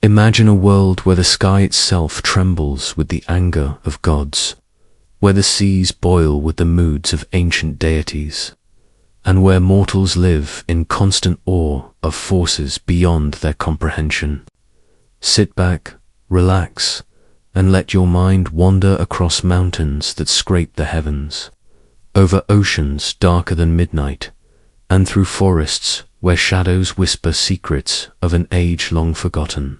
Imagine a world where the sky itself trembles with the anger of gods, where the seas boil with the moods of ancient deities, and where mortals live in constant awe of forces beyond their comprehension. Sit back, relax, and let your mind wander across mountains that scrape the heavens, over oceans darker than midnight, and through forests where shadows whisper secrets of an age long forgotten.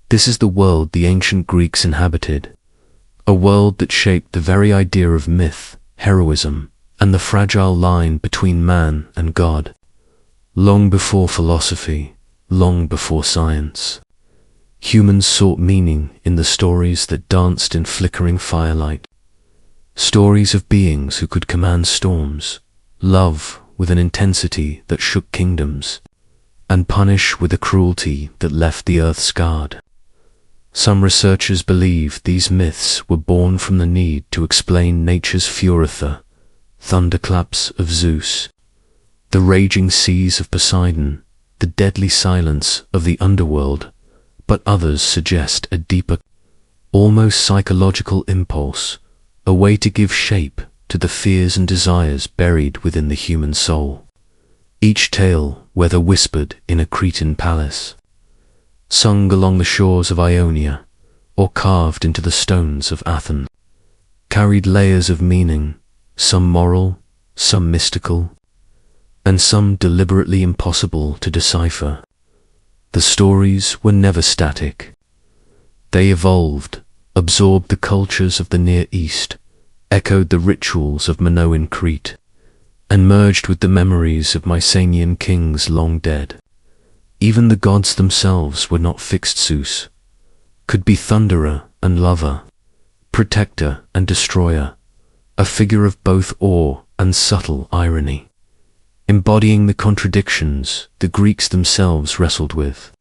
This is the world the ancient Greeks inhabited, a world that shaped the very idea of myth, heroism, and the fragile line between man and God. Long before philosophy, long before science, humans sought meaning in the stories that danced in flickering firelight. Stories of beings who could command storms, love with an intensity that shook kingdoms, and punish with a cruelty that left the earth scarred. Some researchers believe these myths were born from the need to explain nature's furor, thunderclaps of Zeus, the raging seas of Poseidon, the deadly silence of the underworld, but others suggest a deeper, almost psychological impulse, a way to give shape to the fears and desires buried within the human soul. Each tale, whether whispered in a Cretan palace, sung along the shores of Ionia, or carved into the stones of Athens, carried layers of meaning, some moral, some mystical, and some deliberately impossible to decipher. The stories were never static. They evolved, absorbed the cultures of the Near East, echoed the rituals of Minoan Crete, and merged with the memories of Mycenaean kings long dead. Even the gods themselves were not fixed. Zeus could be thunderer and lover, protector and destroyer, a figure of both awe and subtle irony, embodying the contradictions the Greeks themselves wrestled with.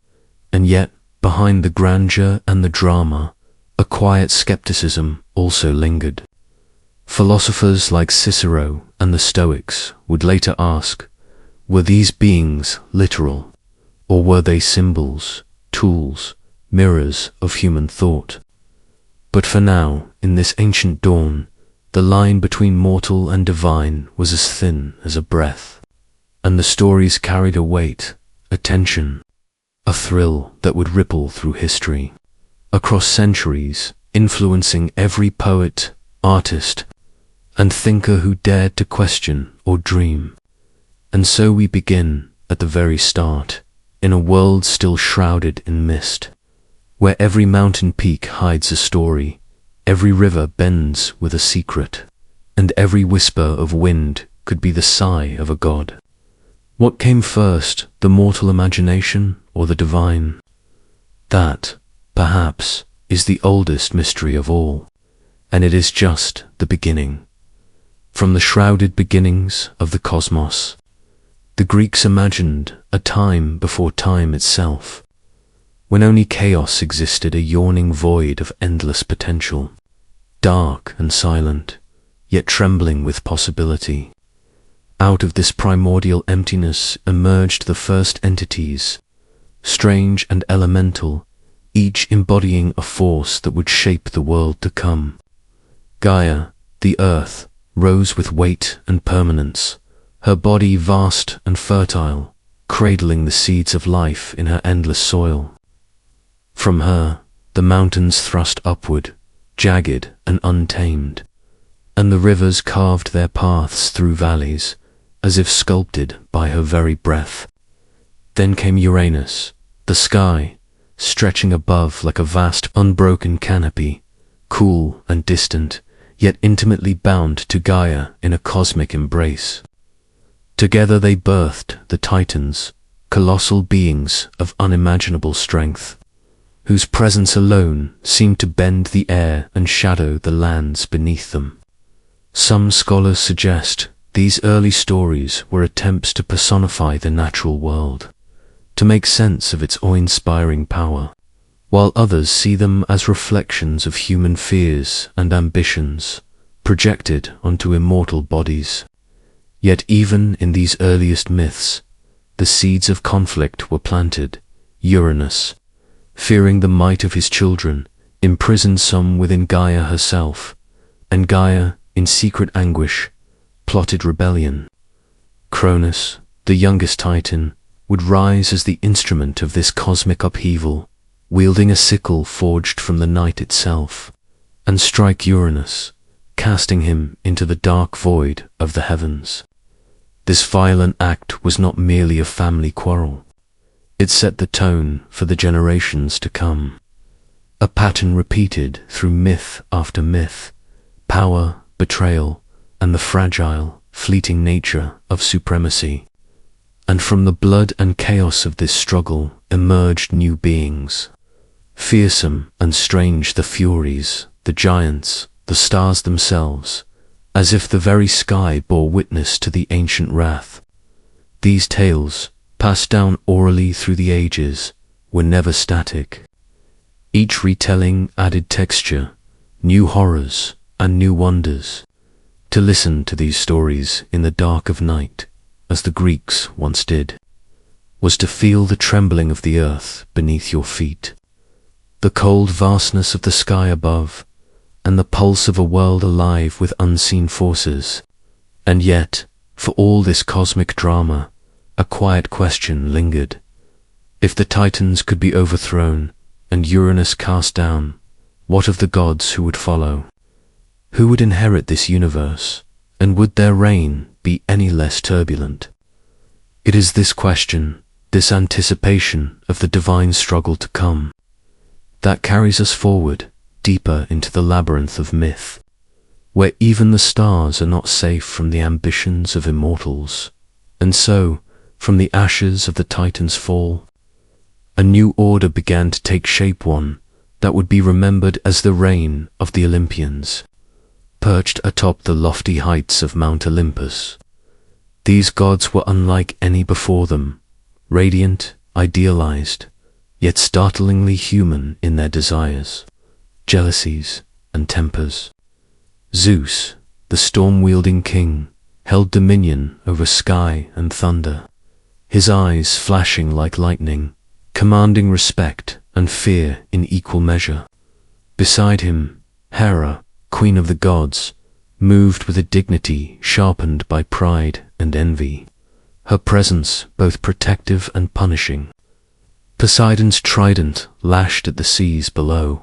And yet, behind the grandeur and the drama, a quiet skepticism also lingered. Philosophers like Cicero and the Stoics would later ask, were these beings literal, or were they symbols, tools, mirrors of human thought? But for now, in this ancient dawn, the line between mortal and divine was as thin as a breath, and the stories carried a weight, a tension, a thrill that would ripple through history, across centuries, influencing every poet, artist, and thinker who dared to question or dream. And so we begin, at the very start, in a world still shrouded in mist, where every mountain peak hides a story, every river bends with a secret, and every whisper of wind could be the sigh of a god. What came first, the mortal imagination or the divine? That, perhaps, is the oldest mystery of all, and it is just the beginning. From the shrouded beginnings of the cosmos, the Greeks imagined a time before time itself, when only chaos existed, a yawning void of endless potential, dark and silent, yet trembling with possibility. Out of this primordial emptiness emerged the first entities, strange and elemental, each embodying a force that would shape the world to come. Gaia, the earth, rose with weight and permanence, her body vast and fertile, cradling the seeds of life in her endless soil. From her, the mountains thrust upward, jagged and untamed, and the rivers carved their paths through valleys, as if sculpted by her very breath. Then came Uranus, the sky, stretching above like a vast unbroken canopy, cool and distant, yet intimately bound to Gaia in a cosmic embrace. Together they birthed the Titans, colossal beings of unimaginable strength, whose presence alone seemed to bend the air and shadow the lands beneath them. Some scholars suggest these early stories were attempts to personify the natural world, to make sense of its awe-inspiring power, while others see them as reflections of human fears and ambitions projected onto immortal bodies. Yet even in these earliest myths, the seeds of conflict were planted. Uranus, fearing the might of his children, imprisoned some within Gaia herself, and Gaia, in secret anguish, plotted rebellion. Cronus, the youngest Titan, would rise as the instrument of this cosmic upheaval, wielding a sickle forged from the night itself, and strike Uranus, casting him into the dark void of the heavens. This violent act was not merely a family quarrel. It set the tone for the generations to come. A pattern repeated through myth after myth, power, betrayal, and the fragile, fleeting nature of supremacy. And from the blood and chaos of this struggle emerged new beings. Fearsome and strange the Furies, the giants, the stars themselves, as if the very sky bore witness to the ancient wrath. These tales, passed down orally through the ages, were never static. Each retelling added texture, new horrors, and new wonders. To listen to these stories in the dark of night, as the Greeks once did, was to feel the trembling of the earth beneath your feet, the cold vastness of the sky above, and the pulse of a world alive with unseen forces. And yet, for all this cosmic drama, a quiet question lingered. If the Titans could be overthrown and Uranus cast down, what of the gods who would follow? Who would inherit this universe, and would their reign be any less turbulent? It is this question, this anticipation of the divine struggle to come, that carries us forward, deeper into the labyrinth of myth, where even the stars are not safe from the ambitions of immortals, and so, from the ashes of the Titans' fall, a new order began to take shape, one that would be remembered as the reign of the Olympians, perched atop the lofty heights of Mount Olympus. These gods were unlike any before them, radiant, idealized, yet startlingly human in their desires, jealousies, and tempers. Zeus, the storm-wielding king, held dominion over sky and thunder, his eyes flashing like lightning, commanding respect and fear in equal measure. Beside him, Hera, queen of the gods, moved with a dignity sharpened by pride and envy, her presence both protective and punishing. Poseidon's trident lashed at the seas below,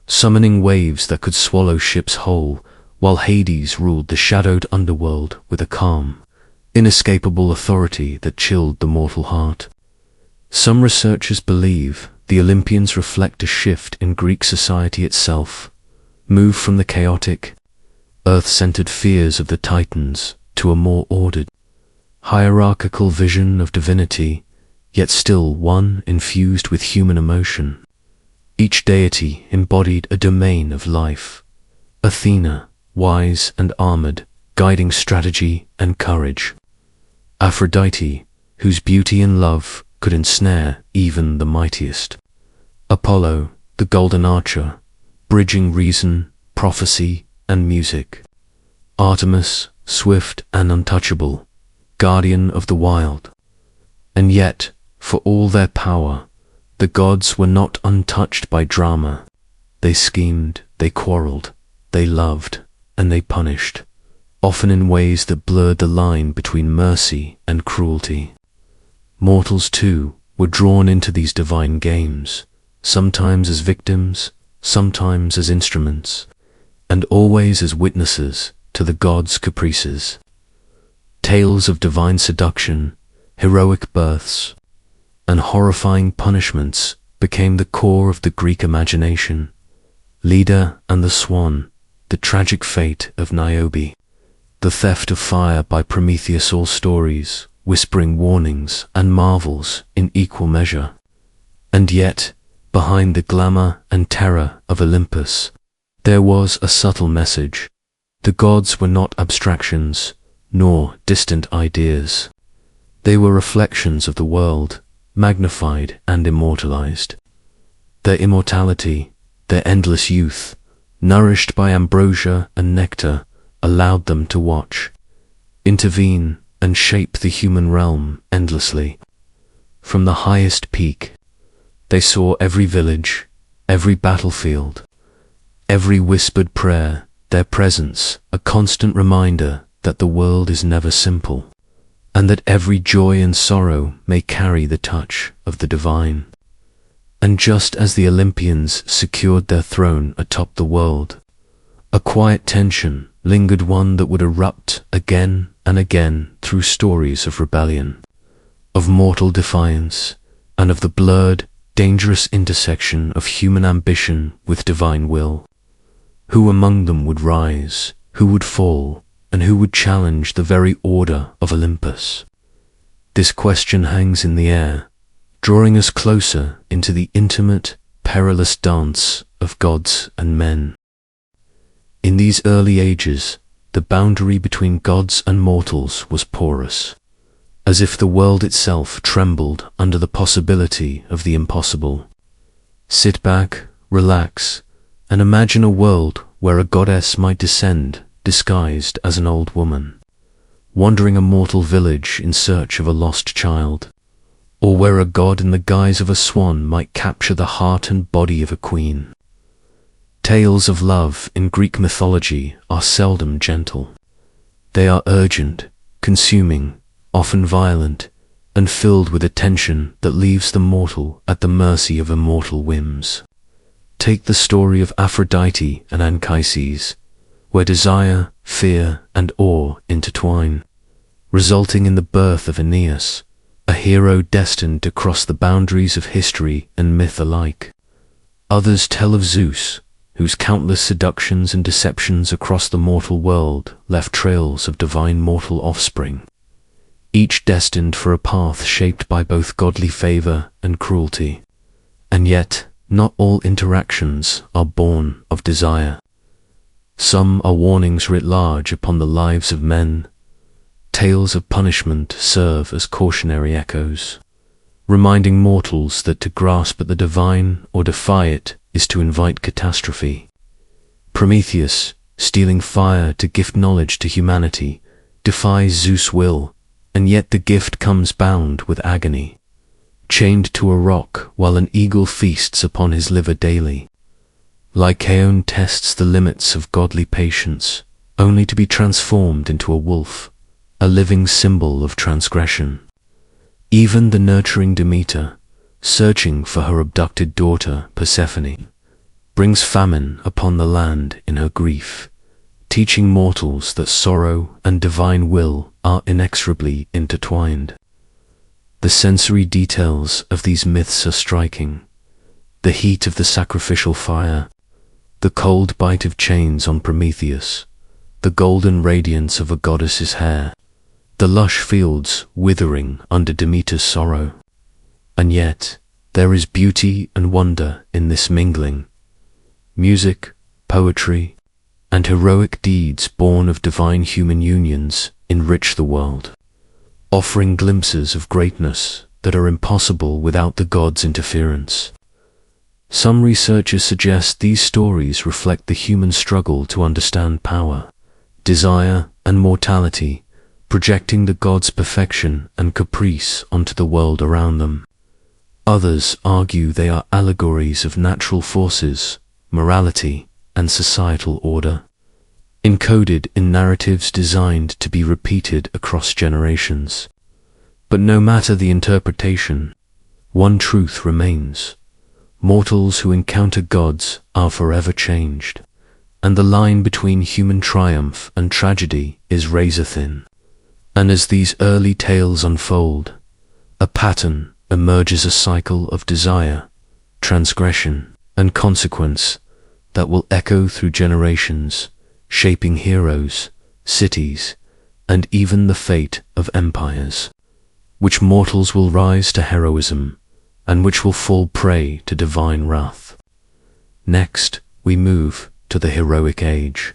summoning waves that could swallow ships whole, while Hades ruled the shadowed underworld with a calm, inescapable authority that chilled the mortal heart. Some researchers believe the Olympians reflect a shift in Greek society itself, moved from the chaotic, earth-centered fears of the Titans to a more ordered, hierarchical vision of divinity, yet still one infused with human emotion. Each deity embodied a domain of life. Athena, wise and armored, guiding strategy and courage. Aphrodite, whose beauty and love could ensnare even the mightiest. Apollo, the golden archer, bridging reason, prophecy, and music. Artemis, swift and untouchable, guardian of the wild. And yet, for all their power, the gods were not untouched by drama. They schemed, they quarreled, they loved, and they punished, often in ways that blurred the line between mercy and cruelty. Mortals, too, were drawn into these divine games, sometimes as victims, sometimes as instruments, and always as witnesses to the gods' caprices. Tales of divine seduction, heroic births, and horrifying punishments became the core of the Greek imagination. Leda and the Swan, the tragic fate of Niobe, the theft of fire by Prometheus, all stories whispering warnings and marvels in equal measure. And yet, behind the glamour and terror of Olympus, there was a subtle message. The gods were not abstractions, nor distant ideas. They were reflections of the world, magnified and immortalized. Their immortality, their endless youth, nourished by ambrosia and nectar, allowed them to watch, intervene, and shape the human realm endlessly. From the highest peak, They saw every village, every battlefield, every whispered prayer, their presence a constant reminder that the world is never simple, and that every joy and sorrow may carry the touch of the divine. And just as the Olympians secured their throne atop the world, a quiet tension lingered, one that would erupt again and again through stories of rebellion, of mortal defiance, and of the blurred, dangerous intersection of human ambition with divine will. Who among them would rise, who would fall, and who would challenge the very order of Olympus? This question hangs in the air, drawing us closer into the intimate, perilous dance of gods and men. In these early ages, the boundary between gods and mortals was porous, as if the world itself trembled under the possibility of the impossible. Sit back, relax, and imagine a world where a goddess might descend disguised as an old woman, wandering a mortal village in search of a lost child, or where a god in the guise of a swan might capture the heart and body of a queen. Tales of love in Greek mythology are seldom gentle. They are urgent, consuming, often violent, and filled with a tension that leaves the mortal at the mercy of immortal whims. Take the story of Aphrodite and Anchises, where desire, fear, and awe intertwine, resulting in the birth of Aeneas, a hero destined to cross the boundaries of history and myth alike. Others tell of Zeus, whose countless seductions and deceptions across the mortal world left trails of divine mortal offspring, each destined for a path shaped by both godly favor and cruelty. And yet, not all interactions are born of desire. Some are warnings writ large upon the lives of men. Tales of punishment serve as cautionary echoes, reminding mortals that to grasp at the divine or defy it is to invite catastrophe. Prometheus, stealing fire to gift knowledge to humanity, defies Zeus' will, and yet the gift comes bound with agony, chained to a rock while an eagle feasts upon his liver daily. Lycaon tests the limits of godly patience, only to be transformed into a wolf, a living symbol of transgression. Even the nurturing Demeter, searching for her abducted daughter Persephone, brings famine upon the land in her grief, teaching mortals that sorrow and divine will are inexorably intertwined. The sensory details of these myths are striking. The heat of the sacrificial fire, the cold bite of chains on Prometheus, the golden radiance of a goddess's hair, the lush fields withering under Demeter's sorrow. And yet, there is beauty and wonder in this mingling. Music, poetry, and heroic deeds born of divine human unions enrich the world, offering glimpses of greatness that are impossible without the gods' interference. Some researchers suggest these stories reflect the human struggle to understand power, desire, and mortality, projecting the gods' perfection and caprice onto the world around them. Others argue they are allegories of natural forces, morality, and societal order, encoded in narratives designed to be repeated across generations. But no matter the interpretation, one truth remains. Mortals who encounter gods are forever changed, and the line between human triumph and tragedy is razor thin. And as these early tales unfold, a pattern emerges, a cycle of desire, transgression, and consequence that will echo through generations, shaping heroes, cities, and even the fate of empires, which mortals will rise to heroism, and which will fall prey to divine wrath. Next, we move to the heroic age,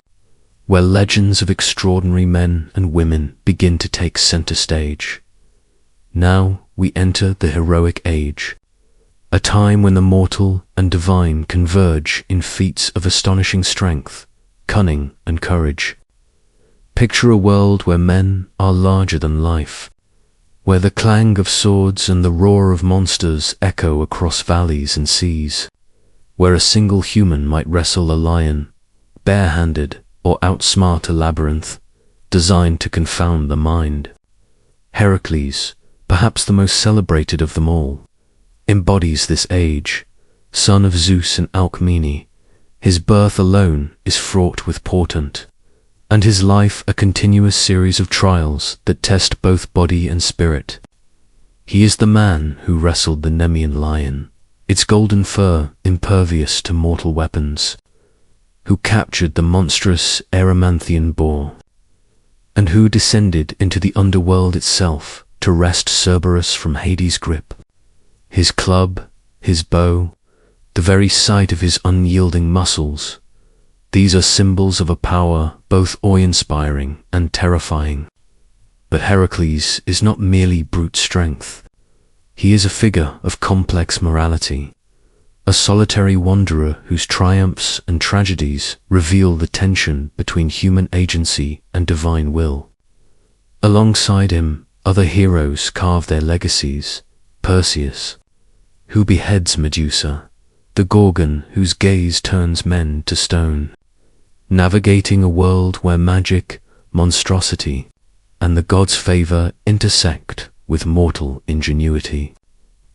where legends of extraordinary men and women begin to take center stage. Now we enter the heroic age, a time when the mortal and divine converge in feats of astonishing strength, cunning, and courage. Picture a world where men are larger than life, where the clang of swords and the roar of monsters echo across valleys and seas, where a single human might wrestle a lion, barehanded, or outsmart a labyrinth, designed to confound the mind. Heracles, perhaps the most celebrated of them all, embodies this age, son of Zeus and Alcmene. His birth alone is fraught with portent, and his life a continuous series of trials that test both body and spirit. He is the man who wrestled the Nemean lion, its golden fur impervious to mortal weapons, who captured the monstrous Erymanthian boar, and who descended into the underworld itself to wrest Cerberus from Hades' grip. His club, his bow, the very sight of his unyielding muscles, these are symbols of a power both awe-inspiring and terrifying. But Heracles is not merely brute strength. He is a figure of complex morality, a solitary wanderer whose triumphs and tragedies reveal the tension between human agency and divine will. Alongside him, other heroes carve their legacies. Perseus, who beheads Medusa, the Gorgon whose gaze turns men to stone, navigating a world where magic, monstrosity, and the gods' favor intersect with mortal ingenuity.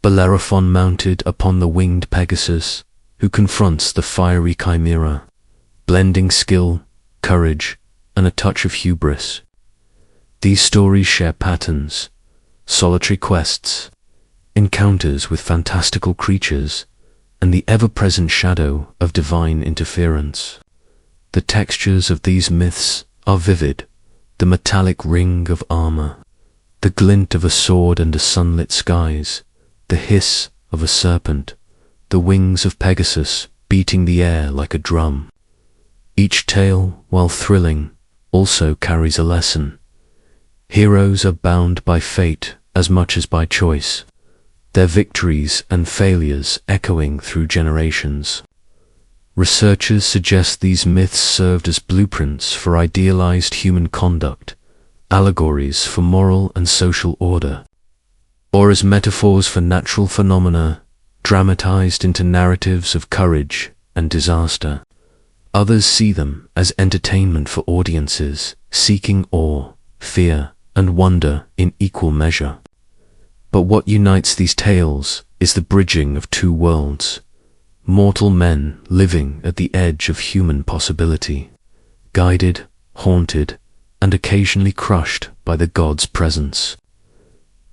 Bellerophon mounted upon the winged Pegasus, who confronts the fiery Chimera, blending skill, courage, and a touch of hubris. These stories share patterns, solitary quests, encounters with fantastical creatures, and the ever-present shadow of divine interference. The textures of these myths are vivid, the metallic ring of armor, the glint of a sword under sunlit skies, the hiss of a serpent, the wings of Pegasus beating the air like a drum. Each tale, while thrilling, also carries a lesson. Heroes are bound by fate as much as by choice, their victories and failures echoing through generations. Researchers suggest these myths served as blueprints for idealized human conduct, allegories for moral and social order, or as metaphors for natural phenomena dramatized into narratives of courage and disaster. Others see them as entertainment for audiences seeking awe, fear, and wonder in equal measure. But what unites these tales is the bridging of two worlds. Mortal men living at the edge of human possibility, guided, haunted, and occasionally crushed by the gods' presence.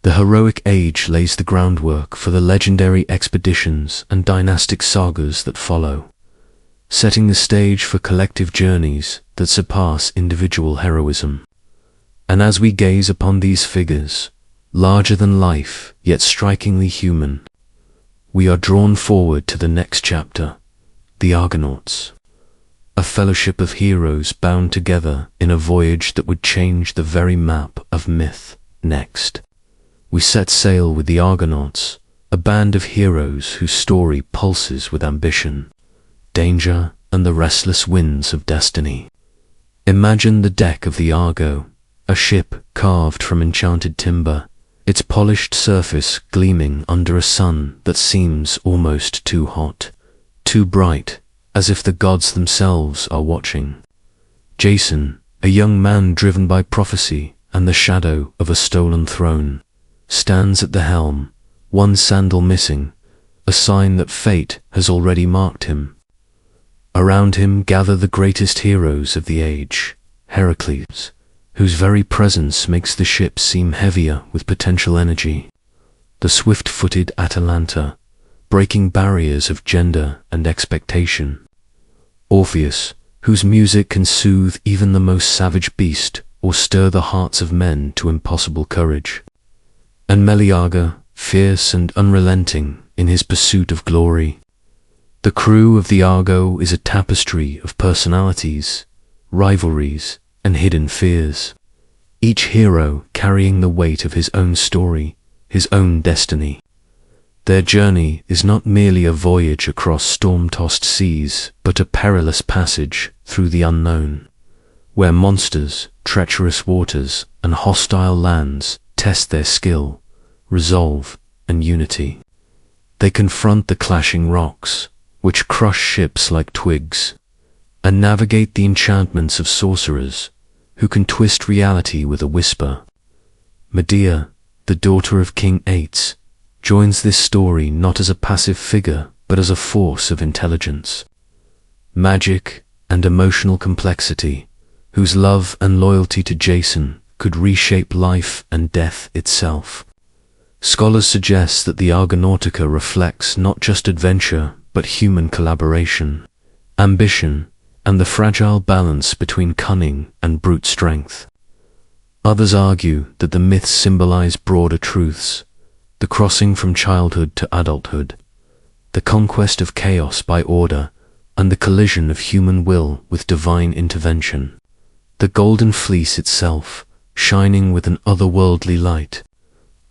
The heroic age lays the groundwork for the legendary expeditions and dynastic sagas that follow, setting the stage for collective journeys that surpass individual heroism. And as we gaze upon these figures, larger than life yet strikingly human, we are drawn forward to the next chapter, the Argonauts, a fellowship of heroes bound together in a voyage that would change the very map of myth. Next, we set sail with the Argonauts, a band of heroes whose story pulses with ambition, danger, and the restless winds of destiny. Imagine the deck of the Argo, a ship carved from enchanted timber, its polished surface gleaming under a sun that seems almost too hot, too bright, as if the gods themselves are watching. Jason, a young man driven by prophecy and the shadow of a stolen throne, stands at the helm, one sandal missing, a sign that fate has already marked him. Around him gather the greatest heroes of the age, Heracles, whose very presence makes the ship seem heavier with potential energy, the swift-footed Atalanta, breaking barriers of gender and expectation, Orpheus, whose music can soothe even the most savage beast or stir the hearts of men to impossible courage, and Meleager, fierce and unrelenting in his pursuit of glory. The crew of the Argo is a tapestry of personalities, rivalries, and hidden fears, each hero carrying the weight of his own story, his own destiny. Their journey is not merely a voyage across storm-tossed seas, but a perilous passage through the unknown, where monsters, treacherous waters, and hostile lands test their skill, resolve, and unity. They confront the clashing rocks, which crush ships like twigs, and navigate the enchantments of sorcerers, who can twist reality with a whisper. Medea, the daughter of King Ates, joins this story not as a passive figure, but as a force of intelligence, magic, and emotional complexity, whose love and loyalty to Jason could reshape life and death itself. Scholars suggest that the Argonautica reflects not just adventure, but human collaboration, ambition, and the fragile balance between cunning and brute strength. Others argue that the myths symbolize broader truths: the crossing from childhood to adulthood, the conquest of chaos by order, and the collision of human will with divine intervention. The golden fleece itself, shining with an otherworldly light,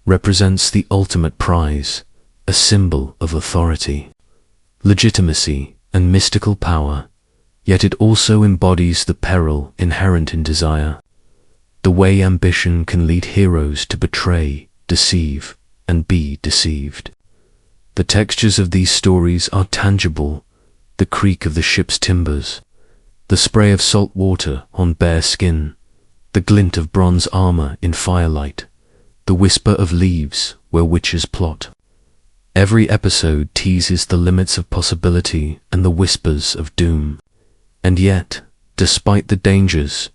represents the ultimate prize, a symbol of authority, legitimacy, and mystical power, yet it also embodies the peril inherent in desire, the way ambition can lead heroes to betray, deceive, and be deceived. The textures of these stories are tangible: the creak of the ship's timbers, the spray of salt water on bare skin, the glint of bronze armor in firelight, the whisper of leaves where witches plot. Every episode teases the limits of possibility and the whispers of doom. And yet, despite the dangers,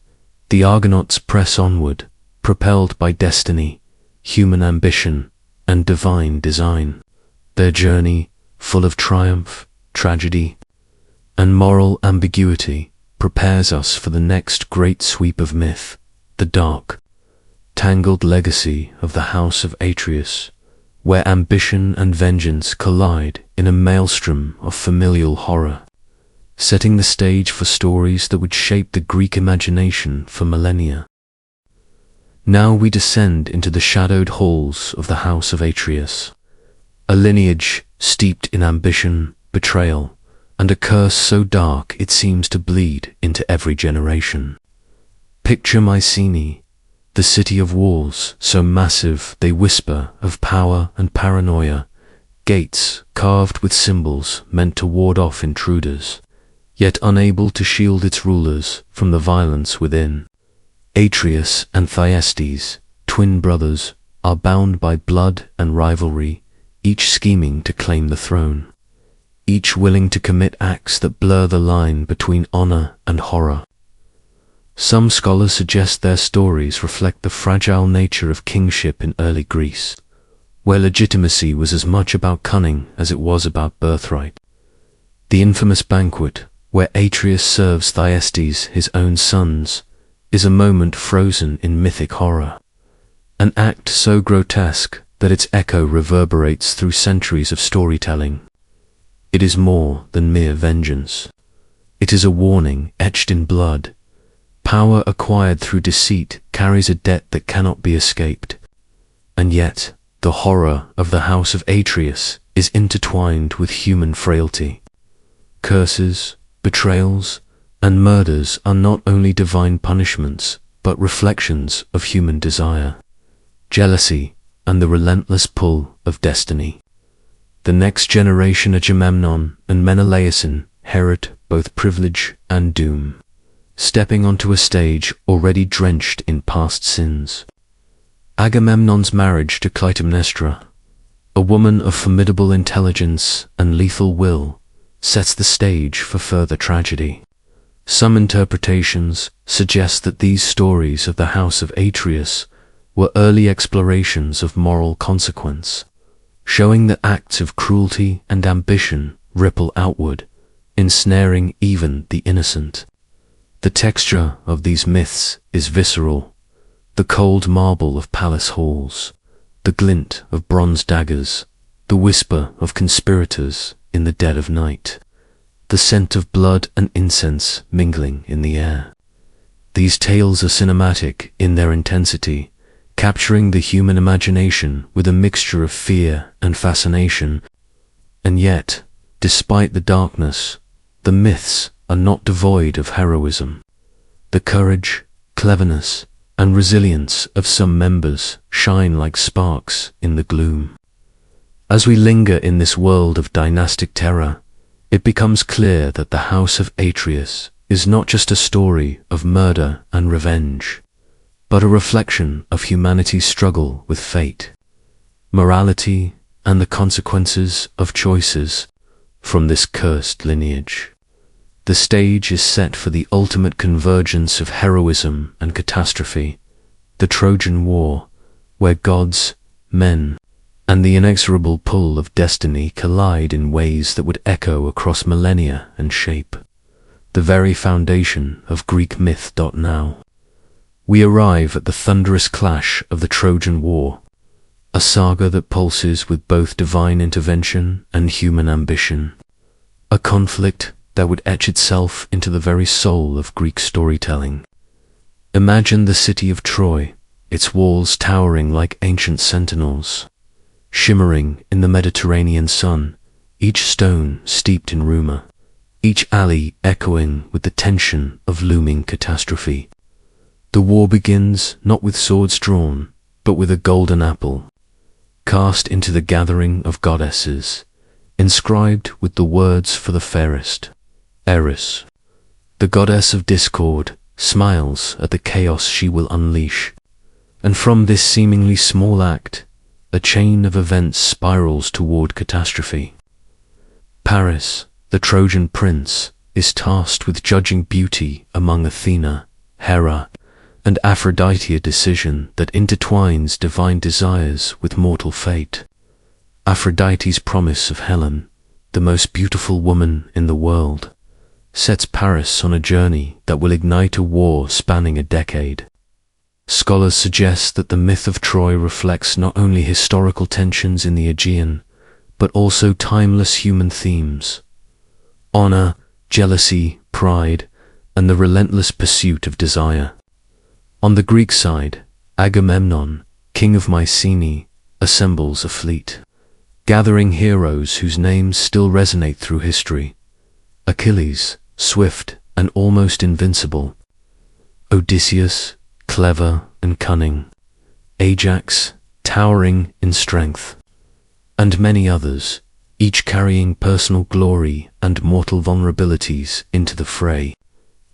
the Argonauts press onward, propelled by destiny, human ambition, and divine design. Their journey, full of triumph, tragedy, and moral ambiguity, prepares us for the next great sweep of myth, the dark, tangled legacy of the House of Atreus, where ambition and vengeance collide in a maelstrom of familial horror, setting the stage for stories that would shape the Greek imagination for millennia. Now we descend into the shadowed halls of the House of Atreus, a lineage steeped in ambition, betrayal, and a curse so dark it seems to bleed into every generation. Picture Mycenae, the city of walls so massive they whisper of power and paranoia, gates carved with symbols meant to ward off intruders, yet unable to shield its rulers from the violence within. Atreus and Thyestes, twin brothers, are bound by blood and rivalry, each scheming to claim the throne, each willing to commit acts that blur the line between honor and horror. Some scholars suggest their stories reflect the fragile nature of kingship in early Greece, where legitimacy was as much about cunning as it was about birthright. The infamous banquet, where Atreus serves Thyestes his own sons, is a moment frozen in mythic horror, an act so grotesque that its echo reverberates through centuries of storytelling. It is more than mere vengeance. It is a warning etched in blood. Power acquired through deceit carries a debt that cannot be escaped. And yet, the horror of the House of Atreus is intertwined with human frailty. Curses, betrayals, and murders are not only divine punishments, but reflections of human desire, jealousy, and the relentless pull of destiny. The next generation, Agamemnon and Menelaus, inherit both privilege and doom, stepping onto a stage already drenched in past sins. Agamemnon's marriage to Clytemnestra, a woman of formidable intelligence and lethal will, sets the stage for further tragedy. Some interpretations suggest that these stories of the House of Atreus were early explorations of moral consequence, showing that acts of cruelty and ambition ripple outward, ensnaring even the innocent. The texture of these myths is visceral: the cold marble of palace halls, the glint of bronze daggers, the whisper of conspirators in the dead of night, the scent of blood and incense mingling in the air. These tales are cinematic in their intensity, capturing the human imagination with a mixture of fear and fascination. And yet, despite the darkness, the myths are not devoid of heroism. The courage, cleverness, and resilience of some members shine like sparks in the gloom. As we linger in this world of dynastic terror, it becomes clear that the House of Atreus is not just a story of murder and revenge, but a reflection of humanity's struggle with fate, morality, and the consequences of choices from this cursed lineage. The stage is set for the ultimate convergence of heroism and catastrophe, the Trojan War, where gods, men, and the inexorable pull of destiny collide in ways that would echo across millennia and shape the very foundation of Greek myth. Now, we arrive at the thunderous clash of the Trojan War, a saga that pulses with both divine intervention and human ambition, a conflict that would etch itself into the very soul of Greek storytelling. Imagine the city of Troy, its walls towering like ancient sentinels, shimmering in the Mediterranean sun, each stone steeped in rumor, each alley echoing with the tension of looming catastrophe. The war begins not with swords drawn, but with a golden apple, cast into the gathering of goddesses, inscribed with the words for the fairest. Eris, the goddess of discord, smiles at the chaos she will unleash, and from this seemingly small act, a chain of events spirals toward catastrophe. Paris, the Trojan prince, is tasked with judging beauty among Athena, Hera, and Aphrodite, a decision that intertwines divine desires with mortal fate. Aphrodite's promise of Helen, the most beautiful woman in the world, sets Paris on a journey that will ignite a war spanning a decade. Scholars suggest that the myth of Troy reflects not only historical tensions in the Aegean, but also timeless human themes: honor, jealousy, pride, and the relentless pursuit of desire. On the Greek side, Agamemnon, king of Mycenae, assembles a fleet, gathering heroes whose names still resonate through history: Achilles, swift and almost invincible; Odysseus, clever and cunning; Ajax, towering in strength; and many others, each carrying personal glory and mortal vulnerabilities into the fray.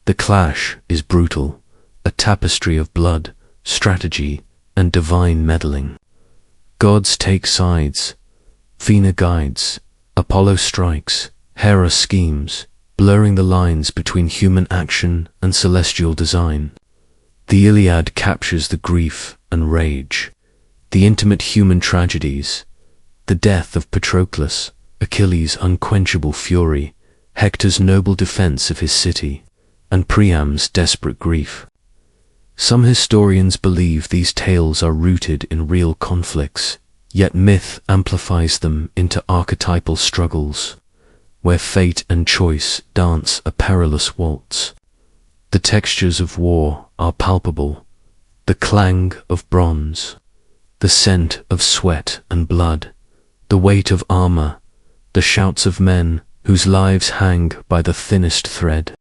The clash is brutal, a tapestry of blood, strategy, and divine meddling. Gods take sides, Athena guides, Apollo strikes, Hera schemes, blurring the lines between human action and celestial design. The Iliad captures the grief and rage, the intimate human tragedies, the death of Patroclus, Achilles' unquenchable fury, Hector's noble defense of his city, and Priam's desperate grief. Some historians believe these tales are rooted in real conflicts, yet myth amplifies them into archetypal struggles, where fate and choice dance a perilous waltz. The textures of war are palpable, the clang of bronze, the scent of sweat and blood, the weight of armor, the shouts of men whose lives hang by the thinnest thread.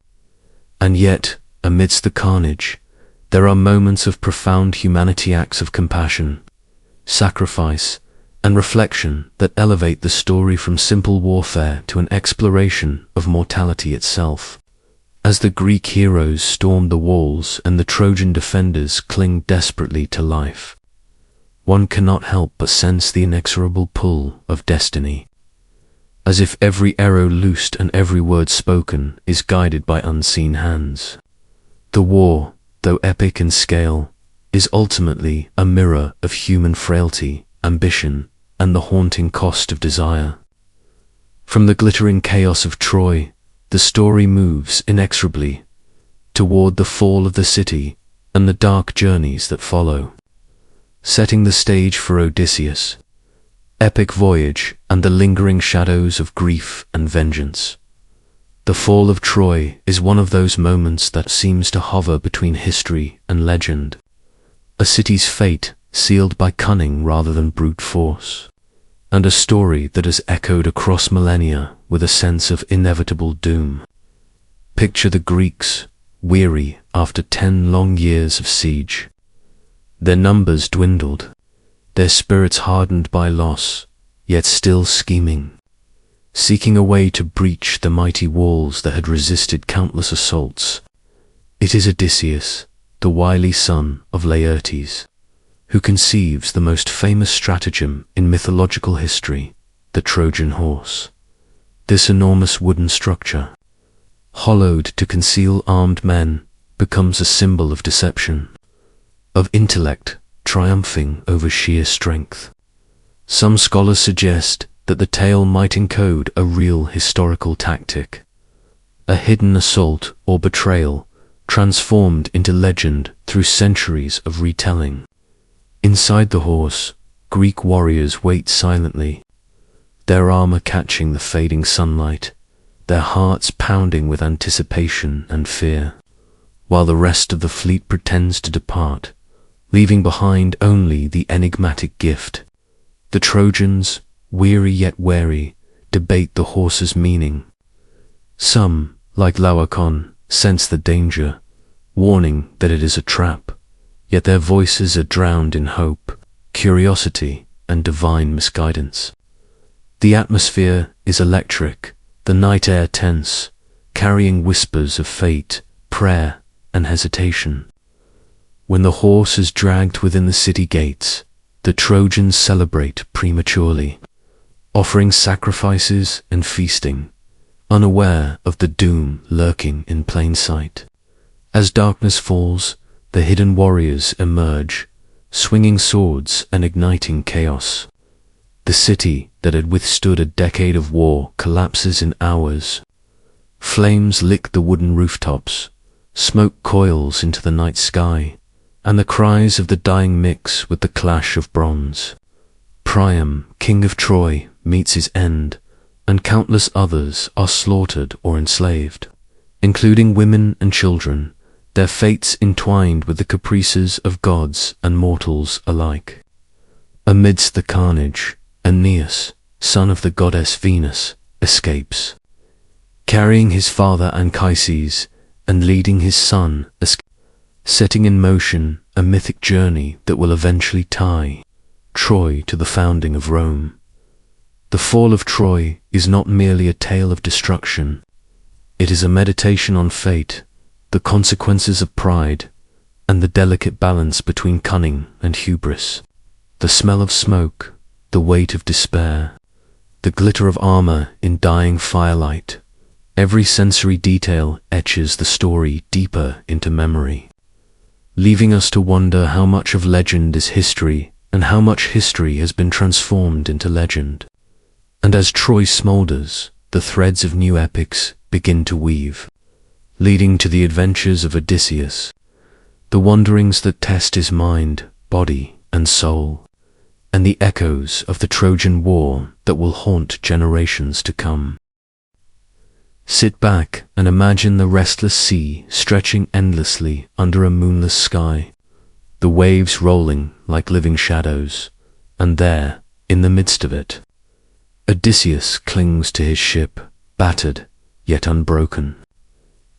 And yet, amidst the carnage, there are moments of profound humanity, acts of compassion, sacrifice, and reflection that elevate the story from simple warfare to an exploration of mortality itself. As the Greek heroes storm the walls and the Trojan defenders cling desperately to life, one cannot help but sense the inexorable pull of destiny, as if every arrow loosed and every word spoken is guided by unseen hands. The war, though epic in scale, is ultimately a mirror of human frailty, ambition, and the haunting cost of desire. From the glittering chaos of Troy, the story moves inexorably toward the fall of the city and the dark journeys that follow, setting the stage for Odysseus' epic voyage and the lingering shadows of grief and vengeance. The fall of Troy is one of those moments that seems to hover between history and legend, a city's fate sealed by cunning rather than brute force, and a story that has echoed across millennia with a sense of inevitable doom. Picture the Greeks, weary after 10 long years of siege, Their numbers dwindled, their spirits hardened by loss, yet still scheming, seeking a way to breach the mighty walls that had resisted countless assaults. It is Odysseus, the wily son of Laertes, who conceives the most famous stratagem in mythological history, the Trojan horse. This enormous wooden structure, hollowed to conceal armed men, becomes a symbol of deception, of intellect triumphing over sheer strength. Some scholars suggest that the tale might encode a real historical tactic, a hidden assault or betrayal transformed into legend through centuries of retelling. Inside the horse, Greek warriors wait silently, their armor catching the fading sunlight, their hearts pounding with anticipation and fear, while the rest of the fleet pretends to depart, leaving behind only the enigmatic gift. The Trojans, weary yet wary, debate the horse's meaning. Some, like Laocoon, sense the danger, warning that it is a trap, yet their voices are drowned in hope, curiosity, and divine misguidance. The atmosphere is electric, the night air tense, carrying whispers of fate, prayer, and hesitation. When the horse is dragged within the city gates, the Trojans celebrate prematurely, offering sacrifices and feasting, unaware of the doom lurking in plain sight. As darkness falls, the hidden warriors emerge, swinging swords and igniting chaos. The city that had withstood a decade of war collapses in hours. Flames lick the wooden rooftops, smoke coils into the night sky, and the cries of the dying mix with the clash of bronze. Priam, king of Troy, meets his end, and countless others are slaughtered or enslaved, including women and children, their fates entwined with the caprices of gods and mortals alike. Amidst the carnage, Aeneas, son of the goddess Venus, escapes, carrying his father Anchises and leading his son, setting in motion a mythic journey that will eventually tie Troy to the founding of Rome. The fall of Troy is not merely a tale of destruction, it is a meditation on fate, the consequences of pride, and the delicate balance between cunning and hubris. The smell of smoke, the weight of despair, the glitter of armor in dying firelight, every sensory detail etches the story deeper into memory, leaving us to wonder how much of legend is history and how much history has been transformed into legend. And as Troy smolders, the threads of new epics begin to weave, leading to the adventures of Odysseus, the wanderings that test his mind, body, and soul, and the echoes of the Trojan War that will haunt generations to come. Sit back and imagine the restless sea stretching endlessly under a moonless sky, the waves rolling like living shadows, and there, in the midst of it, Odysseus clings to his ship, battered yet unbroken,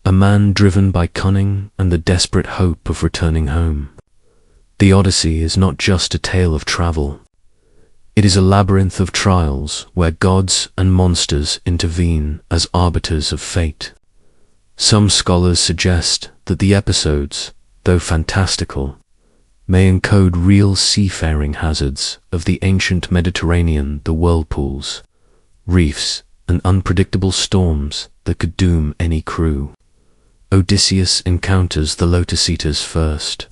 a man driven by cunning and the desperate hope of returning home. The Odyssey is not just a tale of travel. It is a labyrinth of trials where gods and monsters intervene as arbiters of fate. Some scholars suggest that the episodes, though fantastical, may encode real seafaring hazards of the ancient Mediterranean, the whirlpools, reefs, and unpredictable storms that could doom any crew. Odysseus encounters the Lotus Eaters first,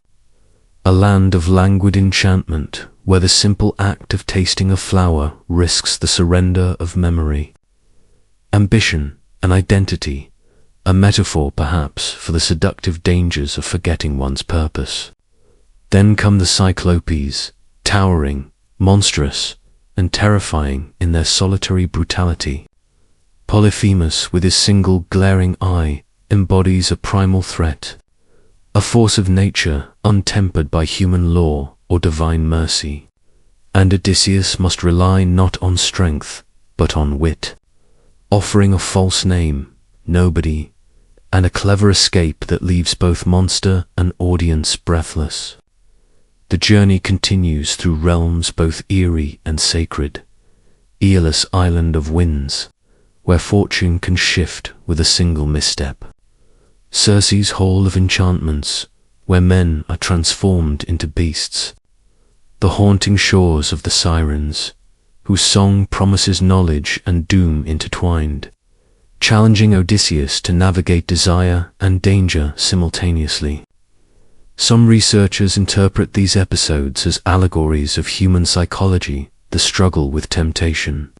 a land of languid enchantment where the simple act of tasting a flower risks the surrender of memory. Ambition and identity, a metaphor perhaps for the seductive dangers of forgetting one's purpose. Then come the Cyclopes, towering, monstrous, and terrifying in their solitary brutality. Polyphemus, with his single glaring eye, embodies a primal threat, a force of nature untempered by human law or divine mercy. And Odysseus must rely not on strength, but on wit, offering a false name, nobody, and a clever escape that leaves both monster and audience breathless. The journey continues through realms both eerie and sacred. Aeolus' island of winds, where fortune can shift with a single misstep. Circe's hall of enchantments, where men are transformed into beasts. The haunting shores of the sirens, whose song promises knowledge and doom intertwined, challenging Odysseus to navigate desire and danger simultaneously. Some researchers interpret these episodes as allegories of human psychology, the struggle with temptation,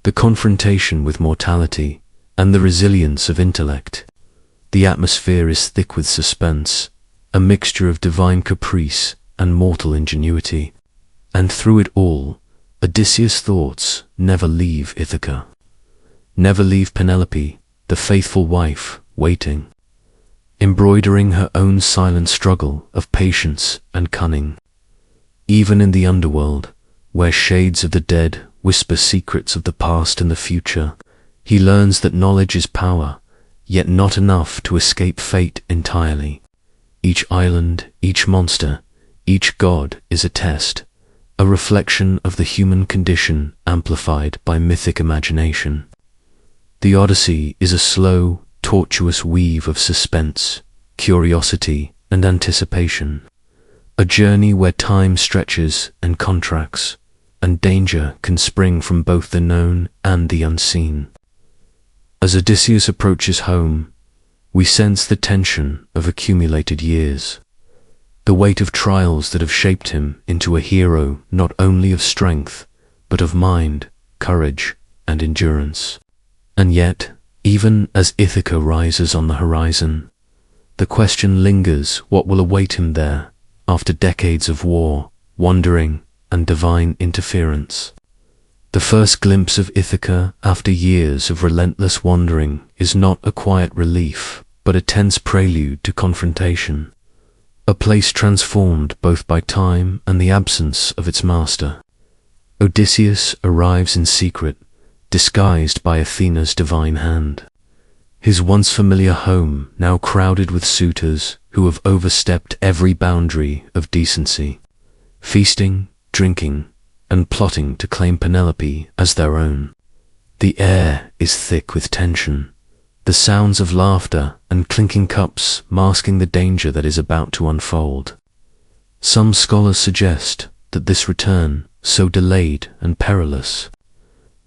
the confrontation with mortality, and the resilience of intellect. The atmosphere is thick with suspense, a mixture of divine caprice and mortal ingenuity. And through it all, Odysseus' thoughts never leave Ithaca. Never leave Penelope, the faithful wife, waiting, embroidering her own silent struggle of patience and cunning. Even in the underworld, where shades of the dead whisper secrets of the past and the future, he learns that knowledge is power, yet not enough to escape fate entirely. Each island, each monster, each god is a test, a reflection of the human condition amplified by mythic imagination. The Odyssey is a slow, tortuous weave of suspense, curiosity, and anticipation, a journey where time stretches and contracts, and danger can spring from both the known and the unseen. As Odysseus approaches home, we sense the tension of accumulated years, the weight of trials that have shaped him into a hero not only of strength, but of mind, courage, and endurance. And yet, even as Ithaca rises on the horizon, the question lingers: what will await him there after decades of war, wandering, and divine interference? The first glimpse of Ithaca after years of relentless wandering is not a quiet relief, but a tense prelude to confrontation, a place transformed both by time and the absence of its master. Odysseus arrives in secret, disguised by Athena's divine hand. His once familiar home now crowded with suitors who have overstepped every boundary of decency, feasting, drinking, and plotting to claim Penelope as their own. The air is thick with tension, the sounds of laughter and clinking cups masking the danger that is about to unfold. Some scholars suggest that this return, so delayed and perilous,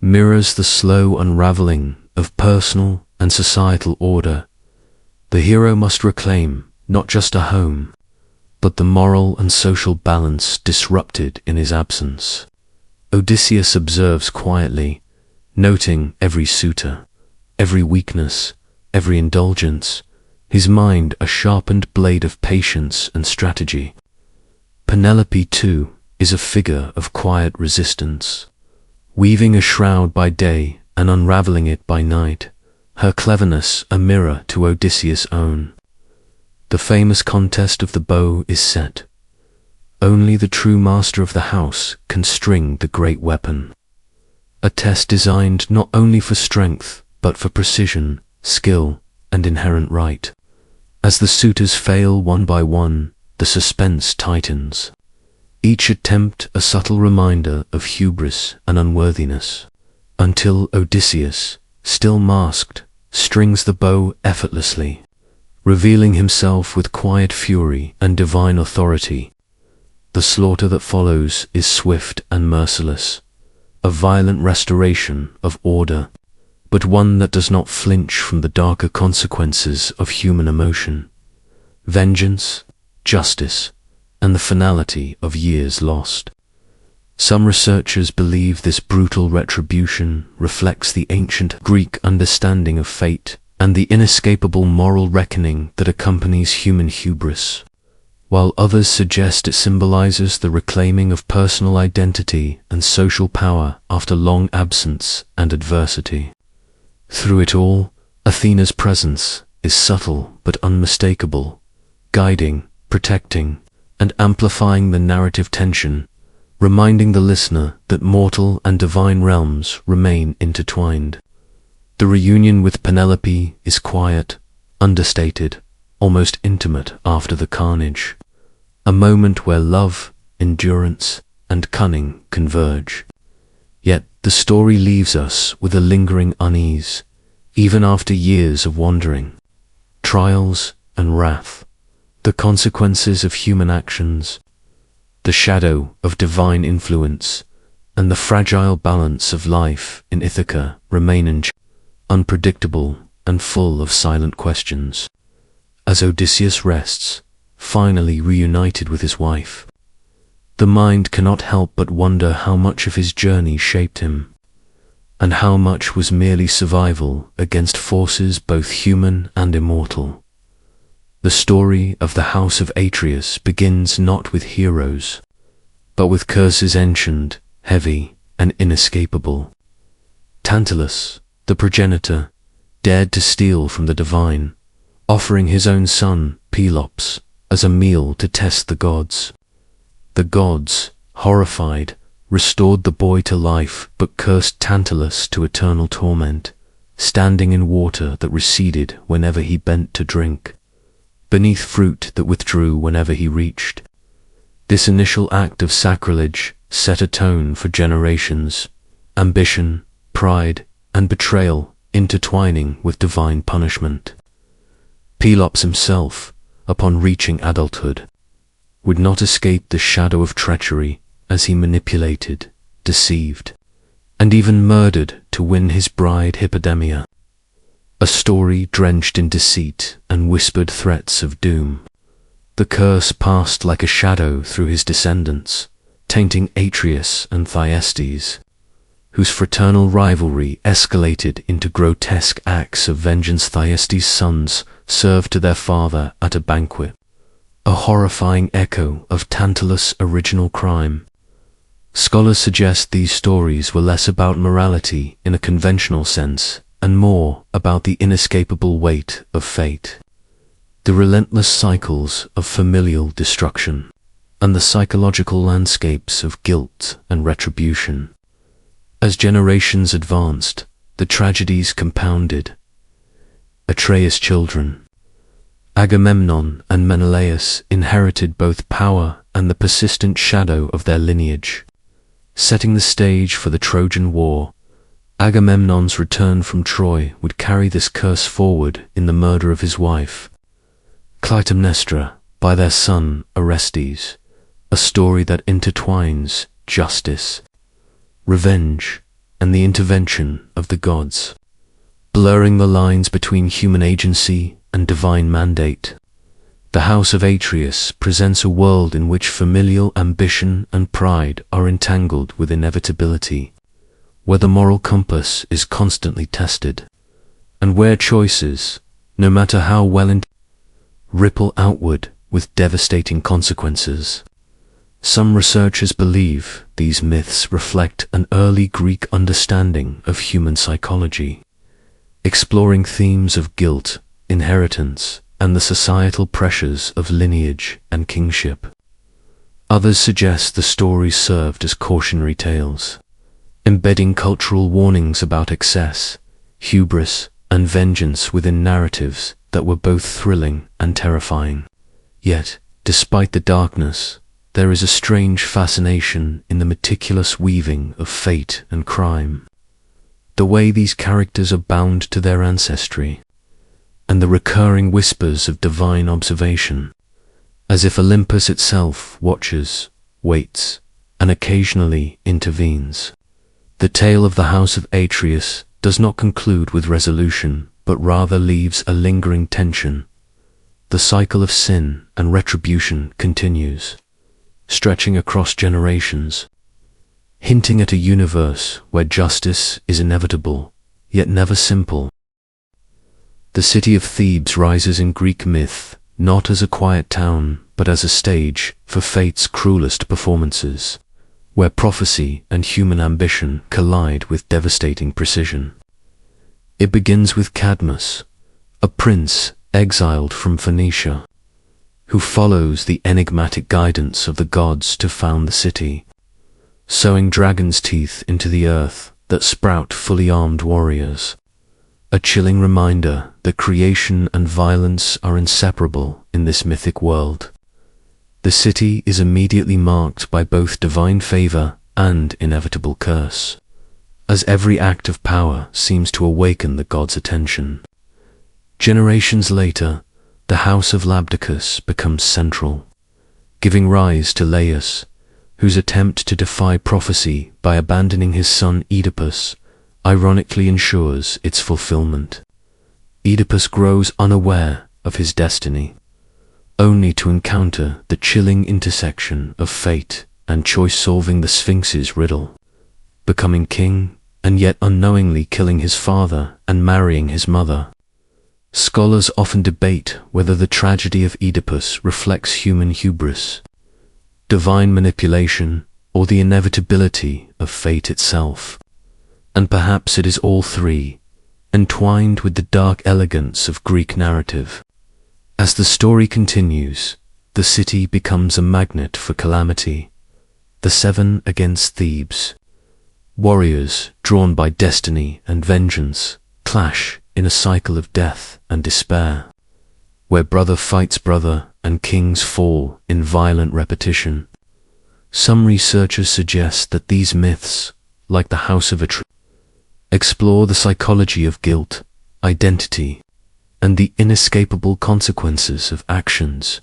mirrors the slow unraveling of personal and societal order. The hero must reclaim not just a home, but the moral and social balance disrupted in his absence. Odysseus observes quietly, noting every suitor, every weakness, every indulgence, his mind a sharpened blade of patience and strategy. Penelope, too, is a figure of quiet resistance, weaving a shroud by day and unraveling it by night, her cleverness a mirror to Odysseus' own. The famous contest of the bow is set. Only the true master of the house can string the great weapon. A test designed not only for strength, but for precision, skill, and inherent right. As the suitors fail one by one, the suspense tightens, each attempt a subtle reminder of hubris and unworthiness, until Odysseus, still masked, strings the bow effortlessly, revealing himself with quiet fury and divine authority. The slaughter that follows is swift and merciless, a violent restoration of order, but one that does not flinch from the darker consequences of human emotion, vengeance, justice, and the finality of years lost. Some researchers believe this brutal retribution reflects the ancient Greek understanding of fate and the inescapable moral reckoning that accompanies human hubris, while others suggest it symbolizes the reclaiming of personal identity and social power after long absence and adversity. Through it all, Athena's presence is subtle but unmistakable, guiding, protecting, and amplifying the narrative tension, reminding the listener that mortal and divine realms remain intertwined. The reunion with Penelope is quiet, understated, almost intimate after the carnage, a moment where love, endurance, and cunning converge. Yet the story leaves us with a lingering unease, even after years of wandering. Trials and wrath, the consequences of human actions, the shadow of divine influence, and the fragile balance of life in Ithaca remain unpredictable and full of silent questions. As Odysseus rests, finally reunited with his wife, the mind cannot help but wonder how much of his journey shaped him, and how much was merely survival against forces both human and immortal. The story of the House of Atreus begins not with heroes, but with curses ancient, heavy, and inescapable. Tantalus, the progenitor, dared to steal from the divine, offering his own son, Pelops, as a meal to test the gods. The gods, horrified, restored the boy to life but cursed Tantalus to eternal torment, standing in water that receded whenever he bent to drink, beneath fruit that withdrew whenever he reached. This initial act of sacrilege set a tone for generations, ambition, pride, and betrayal intertwining with divine punishment. Pelops himself, upon reaching adulthood, would not escape the shadow of treachery as he manipulated, deceived, and even murdered to win his bride Hippodamia. A story drenched in deceit and whispered threats of doom. The curse passed like a shadow through his descendants, tainting Atreus and Thyestes, whose fraternal rivalry escalated into grotesque acts of vengeance. Thyestes' sons served to their father at a banquet, a horrifying echo of Tantalus' original crime. Scholars suggest these stories were less about morality in a conventional sense and more about the inescapable weight of fate, the relentless cycles of familial destruction, and the psychological landscapes of guilt and retribution. As generations advanced, the tragedies compounded. Atreus' children, Agamemnon and Menelaus, inherited both power and the persistent shadow of their lineage. Setting the stage for the Trojan War, Agamemnon's return from Troy would carry this curse forward in the murder of his wife, Clytemnestra, by their son Orestes, a story that intertwines justice, revenge, and the intervention of the gods, blurring the lines between human agency and divine mandate. The House of Atreus presents a world in which familial ambition and pride are entangled with inevitability, where the moral compass is constantly tested, and where choices, no matter how well ripple outward with devastating consequences. Some researchers believe these myths reflect an early Greek understanding of human psychology, exploring themes of guilt, inheritance, and the societal pressures of lineage and kingship. Others suggest the stories served as cautionary tales, embedding cultural warnings about excess, hubris, and vengeance within narratives that were both thrilling and terrifying. Yet, despite the darkness, there is a strange fascination in the meticulous weaving of fate and crime, the way these characters are bound to their ancestry, and the recurring whispers of divine observation, as if Olympus itself watches, waits, and occasionally intervenes. The tale of the House of Atreus does not conclude with resolution, but rather leaves a lingering tension. The cycle of sin and retribution continues, stretching across generations, hinting at a universe where justice is inevitable, yet never simple. The city of Thebes rises in Greek myth, not as a quiet town, but as a stage for fate's cruelest performances, where prophecy and human ambition collide with devastating precision. It begins with Cadmus, a prince exiled from Phoenicia, who follows the enigmatic guidance of the gods to found the city, sowing dragon's teeth into the earth that sprout fully armed warriors. A chilling reminder that creation and violence are inseparable in this mythic world. The city is immediately marked by both divine favor and inevitable curse, as every act of power seems to awaken the gods' attention. Generations later, the house of Labdacus becomes central, giving rise to Laius, whose attempt to defy prophecy by abandoning his son Oedipus ironically ensures its fulfillment. Oedipus grows unaware of his destiny, only to encounter the chilling intersection of fate and choice, solving the Sphinx's riddle, becoming king and yet unknowingly killing his father and marrying his mother. Scholars often debate whether the tragedy of Oedipus reflects human hubris, divine manipulation, or the inevitability of fate itself. And perhaps it is all three, entwined with the dark elegance of Greek narrative. As the story continues, the city becomes a magnet for calamity. The seven against Thebes, warriors drawn by destiny and vengeance, clash in a cycle of death and despair, where brother fights brother and kings fall in violent repetition. Some researchers suggest that these myths, like the House of Athena, explore the psychology of guilt, identity, and the inescapable consequences of actions,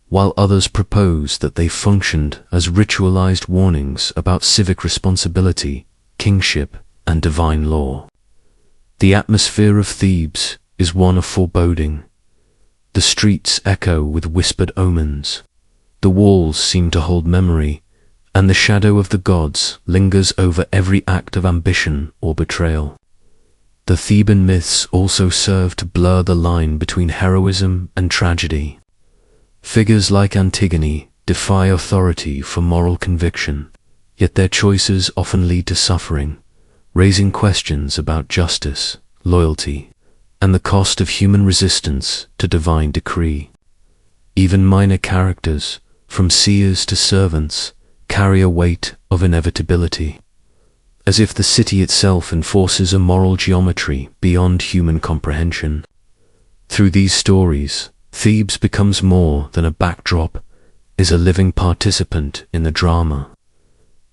while others propose that they functioned as ritualized warnings about civic responsibility, kingship, and divine law. The atmosphere of Thebes is one of foreboding. The streets echo with whispered omens. The walls seem to hold memory, and the shadow of the gods lingers over every act of ambition or betrayal. The Theban myths also serve to blur the line between heroism and tragedy. Figures like Antigone defy authority for moral conviction, yet their choices often lead to suffering, raising questions about justice, loyalty, and the cost of human resistance to divine decree. Even minor characters, from seers to servants, carry a weight of inevitability, as if the city itself enforces a moral geometry beyond human comprehension. Through these stories, Thebes becomes more than a backdrop, is a living participant in the drama,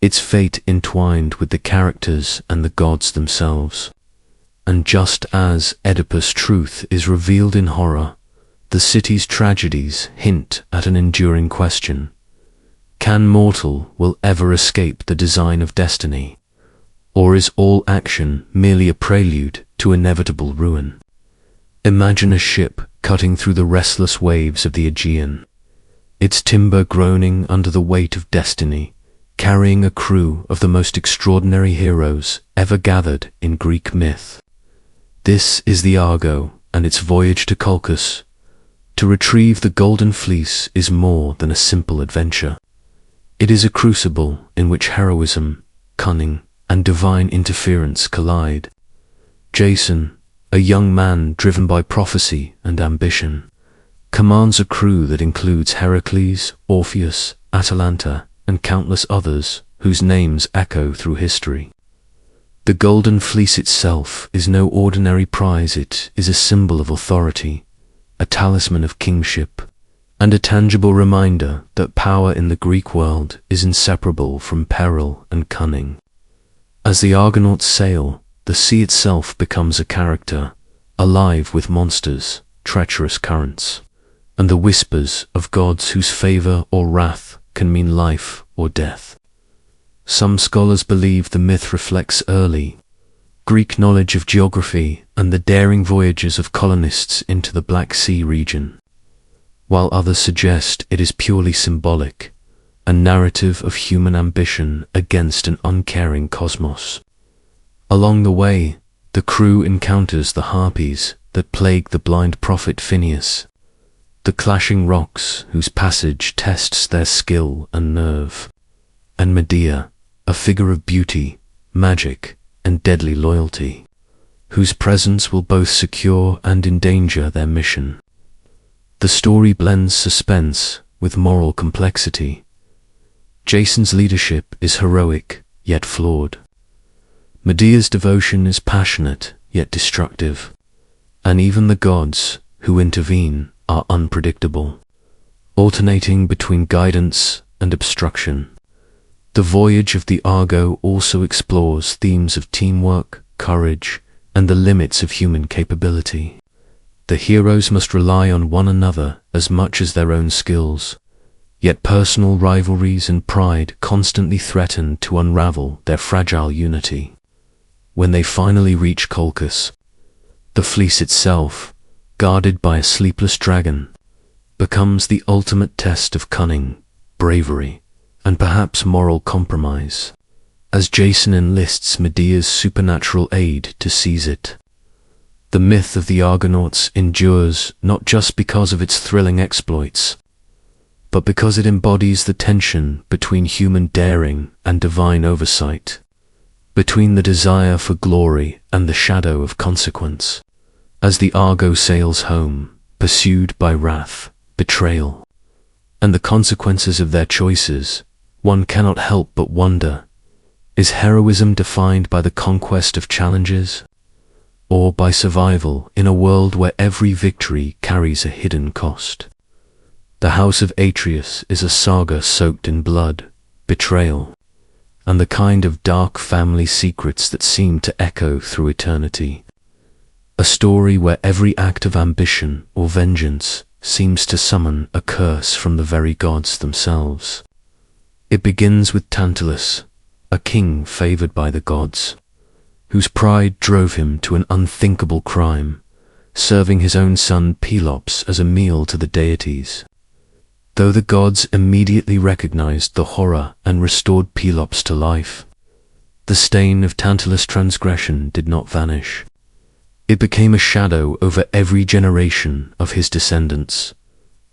its fate entwined with the characters and the gods themselves. And just as Oedipus' truth is revealed in horror, the city's tragedies hint at an enduring question. Can mortal will ever escape the design of destiny? Or is all action merely a prelude to inevitable ruin? Imagine a ship cutting through the restless waves of the Aegean, its timber groaning under the weight of destiny, carrying a crew of the most extraordinary heroes ever gathered in Greek myth. This is the Argo and its voyage to Colchis. To retrieve the Golden Fleece is more than a simple adventure. It is a crucible in which heroism, cunning, and divine interference collide. Jason, a young man driven by prophecy and ambition, commands a crew that includes Heracles, Orpheus, Atalanta, and countless others whose names echo through history. The Golden Fleece itself is no ordinary prize. It is a symbol of authority, a talisman of kingship, and a tangible reminder that power in the Greek world is inseparable from peril and cunning. As the Argonauts sail, the sea itself becomes a character, alive with monsters, treacherous currents, and the whispers of gods whose favor or wrath can mean life or death. Some scholars believe the myth reflects early Greek knowledge of geography and the daring voyages of colonists into the Black Sea region, while others suggest it is purely symbolic, a narrative of human ambition against an uncaring cosmos. Along the way, the crew encounters the harpies that plague the blind prophet Phineas, the clashing rocks whose passage tests their skill and nerve, and Medea, a figure of beauty, magic, and deadly loyalty, whose presence will both secure and endanger their mission. The story blends suspense with moral complexity. Jason's leadership is heroic, yet flawed. Medea's devotion is passionate, yet destructive. And even the gods, who intervene, are unpredictable. alternating between guidance and obstruction. The voyage of the Argo also explores themes of teamwork, courage, and the limits of human capability. The heroes must rely on one another as much as their own skills, yet personal rivalries and pride constantly threaten to unravel their fragile unity. When they finally reach Colchis, the fleece itself, guarded by a sleepless dragon, becomes the ultimate test of cunning, bravery, and perhaps moral compromise, as Jason enlists Medea's supernatural aid to seize it. The myth of the Argonauts endures not just because of its thrilling exploits, but because it embodies the tension between human daring and divine oversight, between the desire for glory and the shadow of consequence. As the Argo sails home, pursued by wrath, betrayal, and the consequences of their choices, one cannot help but wonder, is heroism defined by the conquest of challenges, or by survival in a world where every victory carries a hidden cost? The House of Atreus is a saga soaked in blood, betrayal, and the kind of dark family secrets that seem to echo through eternity. A story where every act of ambition or vengeance seems to summon a curse from the very gods themselves. It begins with Tantalus, a king favored by the gods, whose pride drove him to an unthinkable crime, serving his own son Pelops as a meal to the deities. Though the gods immediately recognized the horror and restored Pelops to life, the stain of Tantalus' transgression did not vanish. It became a shadow over every generation of his descendants,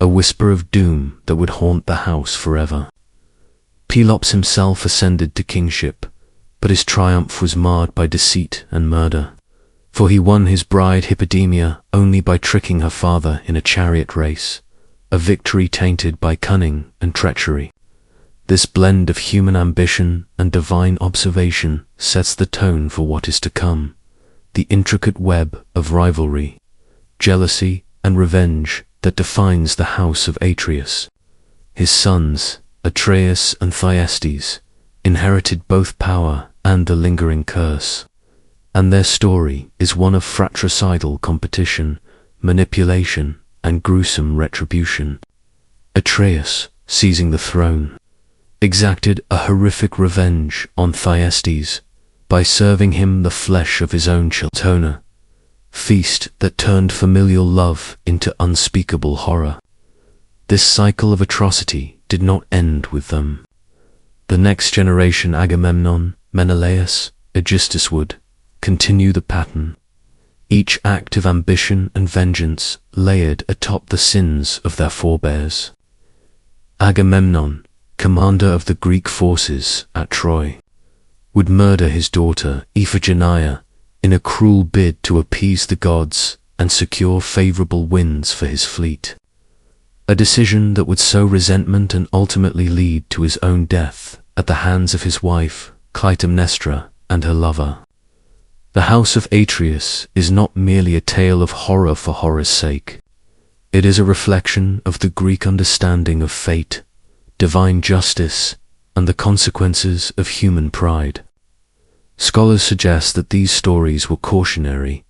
a whisper of doom that would haunt the house forever. Pelops himself ascended to kingship, but his triumph was marred by deceit and murder, for he won his bride Hippodamia only by tricking her father in a chariot race, a victory tainted by cunning and treachery. This blend of human ambition and divine observation sets the tone for what is to come, the intricate web of rivalry, jealousy, and revenge that defines the House of Atreus. His sons, Atreus and Thyestes, inherited both power and the lingering curse, and their story is one of fratricidal competition, manipulation, and gruesome retribution. Atreus, seizing the throne, exacted a horrific revenge on Thyestes by serving him the flesh of his own children, feast that turned familial love into unspeakable horror. This cycle of atrocity did not end with them. The next generation, Agamemnon, Menelaus, Aegisthus, would continue the pattern, each act of ambition and vengeance layered atop the sins of their forebears. Agamemnon, commander of the Greek forces at Troy, would murder his daughter Iphigenia in a cruel bid to appease the gods and secure favorable winds for his fleet, a decision that would sow resentment and ultimately lead to his own death at the hands of his wife Clytemnestra and her lover. The House of Atreus is not merely a tale of horror for horror's sake. It is a reflection of the Greek understanding of fate, divine justice, and the consequences of human pride. Scholars suggest that these stories were cautionary,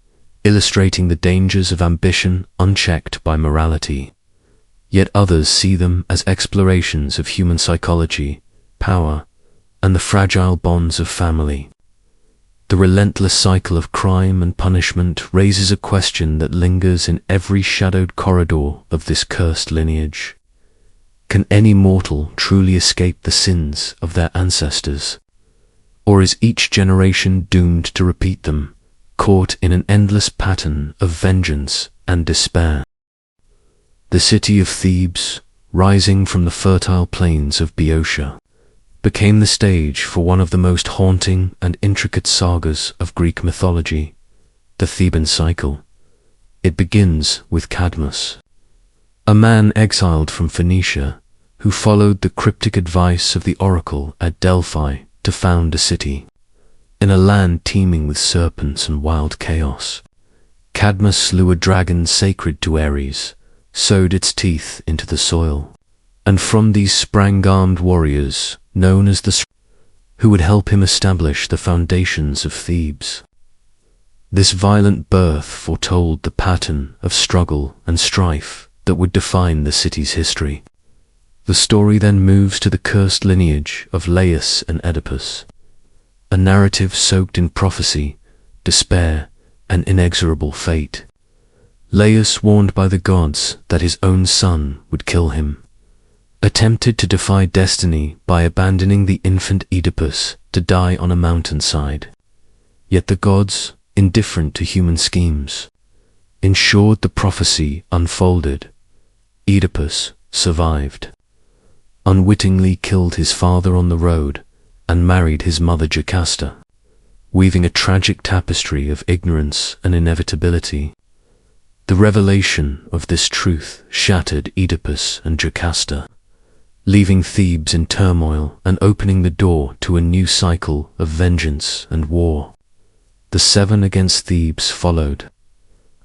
illustrating the dangers of ambition unchecked by morality. Yet others see them as explorations of human psychology, power, and the fragile bonds of family. The relentless cycle of crime and punishment raises a question that lingers in every shadowed corridor of this cursed lineage. Can any mortal truly escape the sins of their ancestors? Or is each generation doomed to repeat them, caught in an endless pattern of vengeance and despair? The city of Thebes, rising from the fertile plains of Boeotia, became the stage for one of the most haunting and intricate sagas of Greek mythology, the Theban cycle. It begins with Cadmus, a man exiled from Phoenicia who followed the cryptic advice of the oracle at Delphi to found a city. In a land teeming with serpents and wild chaos, Cadmus slew a dragon sacred to Ares, sowed its teeth into the soil, And from these sprang armed warriors, known as the who would help him establish the foundations of Thebes. This violent birth foretold the pattern of struggle and strife that would define the city's history. The story then moves to the cursed lineage of Laius and Oedipus, a narrative soaked in prophecy, despair, and inexorable fate. Laius, warned by the gods that his own son would kill him, attempted to defy destiny by abandoning the infant Oedipus to die on a mountainside. Yet the gods, indifferent to human schemes, ensured the prophecy unfolded. Oedipus survived, unwittingly killed his father on the road, and married his mother Jocasta, weaving a tragic tapestry of ignorance and inevitability. The revelation of this truth shattered Oedipus and Jocasta, leaving Thebes in turmoil and opening the door to a new cycle of vengeance and war. The seven against Thebes followed,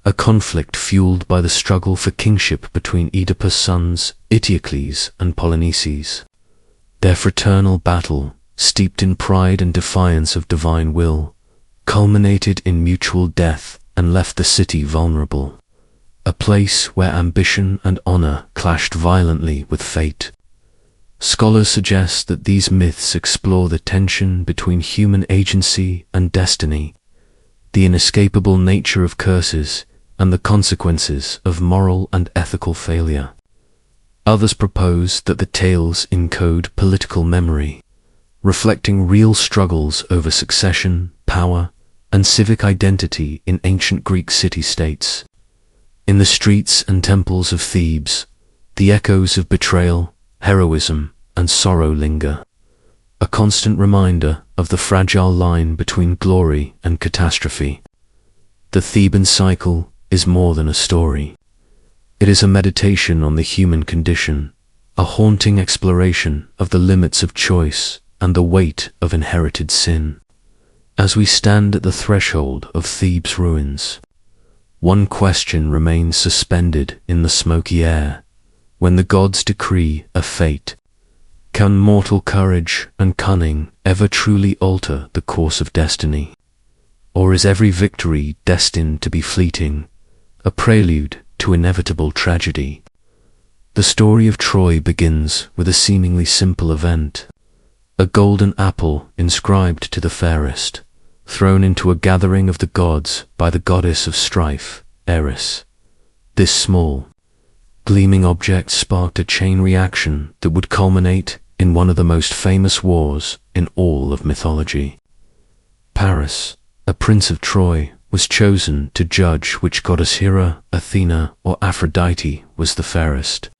a conflict fueled by the struggle for kingship between Oedipus' sons Eteocles and Polynices. Their fraternal battle, steeped in pride and defiance of divine will, culminated in mutual death and left the city vulnerable, a place where ambition and honor clashed violently with fate. Scholars suggest that these myths explore the tension between human agency and destiny, the inescapable nature of curses, and the consequences of moral and ethical failure. Others propose that the tales encode political memory, reflecting real struggles over succession, power, and civic identity in ancient Greek city-states. In the streets and temples of Thebes, the echoes of betrayal, heroism, and sorrow linger, a constant reminder of the fragile line between glory and catastrophe. The Theban cycle is more than a story. It is a meditation on the human condition, a haunting exploration of the limits of choice and the weight of inherited sin. As we stand at the threshold of Thebes' ruins, one question remains suspended in the smoky air. When the gods decree a fate, can mortal courage and cunning ever truly alter the course of destiny? Or is every victory destined to be fleeting, a prelude to inevitable tragedy? The story of Troy begins with a seemingly simple event, a golden apple inscribed to the fairest, thrown into a gathering of the gods by the goddess of strife, Eris. This small, gleaming object sparked a chain reaction that would culminate in one of the most famous wars in all of mythology. Paris, a prince of Troy, was chosen to judge which goddess Hera, Athena, or Aphrodite was the fairest.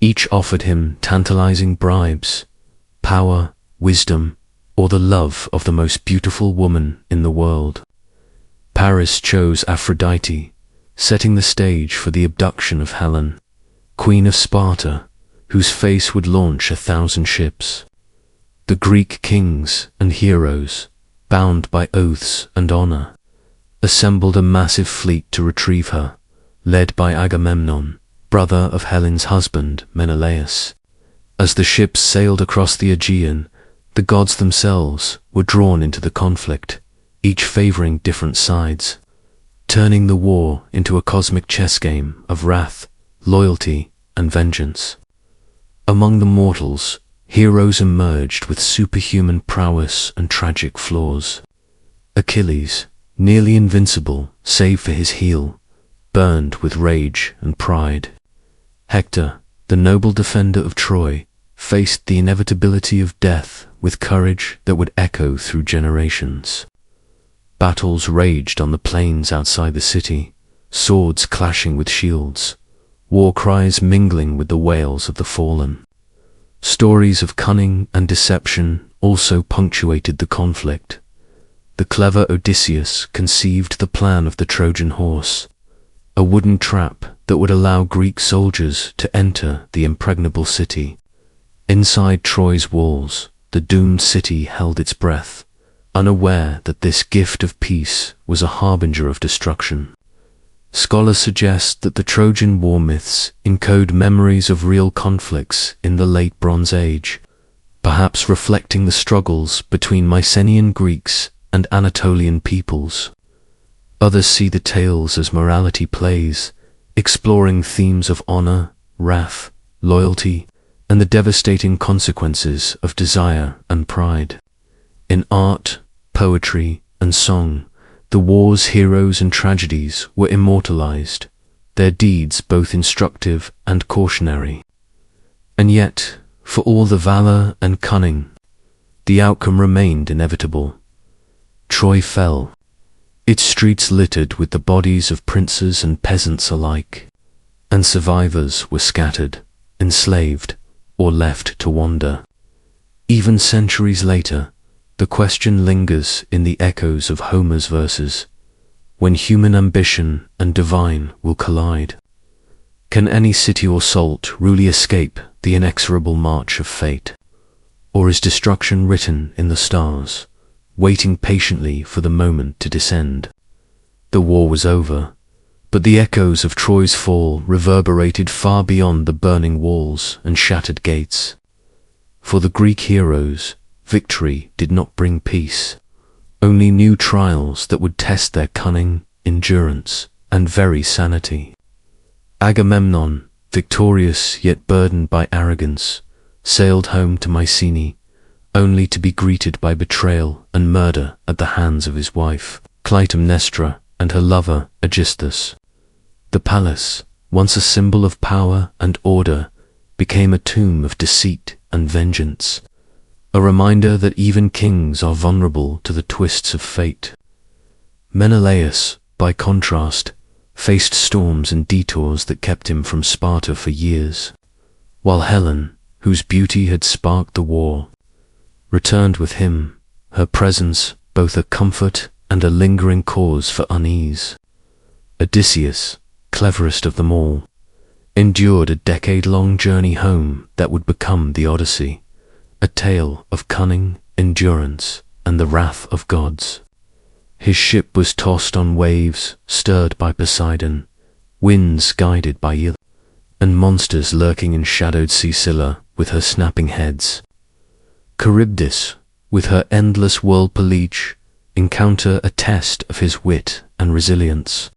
Each offered him tantalizing bribes, power, wisdom, or the love of the most beautiful woman in the world. Paris chose Aphrodite, setting the stage for the abduction of Helen, queen of Sparta, whose face would launch 1,000 ships. The Greek kings and heroes, bound by oaths and honor, assembled a massive fleet to retrieve her, led by Agamemnon, brother of Helen's husband Menelaus. As the ships sailed across the Aegean, the gods themselves were drawn into the conflict, each favoring different sides, turning the war into a cosmic chess game of wrath, loyalty, and vengeance. Among the mortals, heroes emerged with superhuman prowess and tragic flaws. Achilles, nearly invincible save for his heel, burned with rage and pride. Hector, the noble defender of Troy, faced the inevitability of death with courage that would echo through generations. Battles raged on the plains outside the city, swords clashing with shields, war cries mingling with the wails of the fallen. Stories of cunning and deception also punctuated the conflict. The clever Odysseus conceived the plan of the Trojan horse, a wooden trap that would allow Greek soldiers to enter the impregnable city. Inside Troy's walls, the doomed city held its breath, unaware that this gift of peace was a harbinger of destruction. Scholars suggest that the Trojan war myths encode memories of real conflicts in the late Bronze Age, perhaps reflecting the struggles between Mycenaean Greeks and Anatolian peoples. Others see the tales as morality plays, exploring themes of honor, wrath, loyalty, and the devastating consequences of desire and pride. In art, poetry, and song, the war's heroes and tragedies were immortalized, their deeds both instructive and cautionary. And yet, for all the valor and cunning, the outcome remained inevitable. Troy fell, its streets littered with the bodies of princes and peasants alike, and survivors were scattered, enslaved, or left to wander. Even centuries later, the question lingers in the echoes of Homer's verses, when human ambition and divine will collide. Can any city or salt really escape the inexorable march of fate? Or is destruction written in the stars, waiting patiently for the moment to descend? The war was over, but the echoes of Troy's fall reverberated far beyond the burning walls and shattered gates. For the Greek heroes, victory did not bring peace, only new trials that would test their cunning, endurance, and very sanity. Agamemnon, victorious yet burdened by arrogance, sailed home to Mycenae, only to be greeted by betrayal and murder at the hands of his wife, Clytemnestra, and her lover, Aegisthus. The palace, once a symbol of power and order, became a tomb of deceit and vengeance, a reminder that even kings are vulnerable to the twists of fate. Menelaus, by contrast, faced storms and detours that kept him from Sparta for years, while Helen, whose beauty had sparked the war, returned with him, her presence both a comfort and a lingering cause for unease. Odysseus, cleverest of them all, endured a decade-long journey home that would become the Odyssey, a tale of cunning, endurance, and the wrath of gods. His ship was tossed on waves, stirred by Poseidon, winds guided by Iliad, and monsters lurking in shadowed Scylla with her snapping heads. Charybdis, with her endless whirlpool each, encounter a test of his wit and resilience.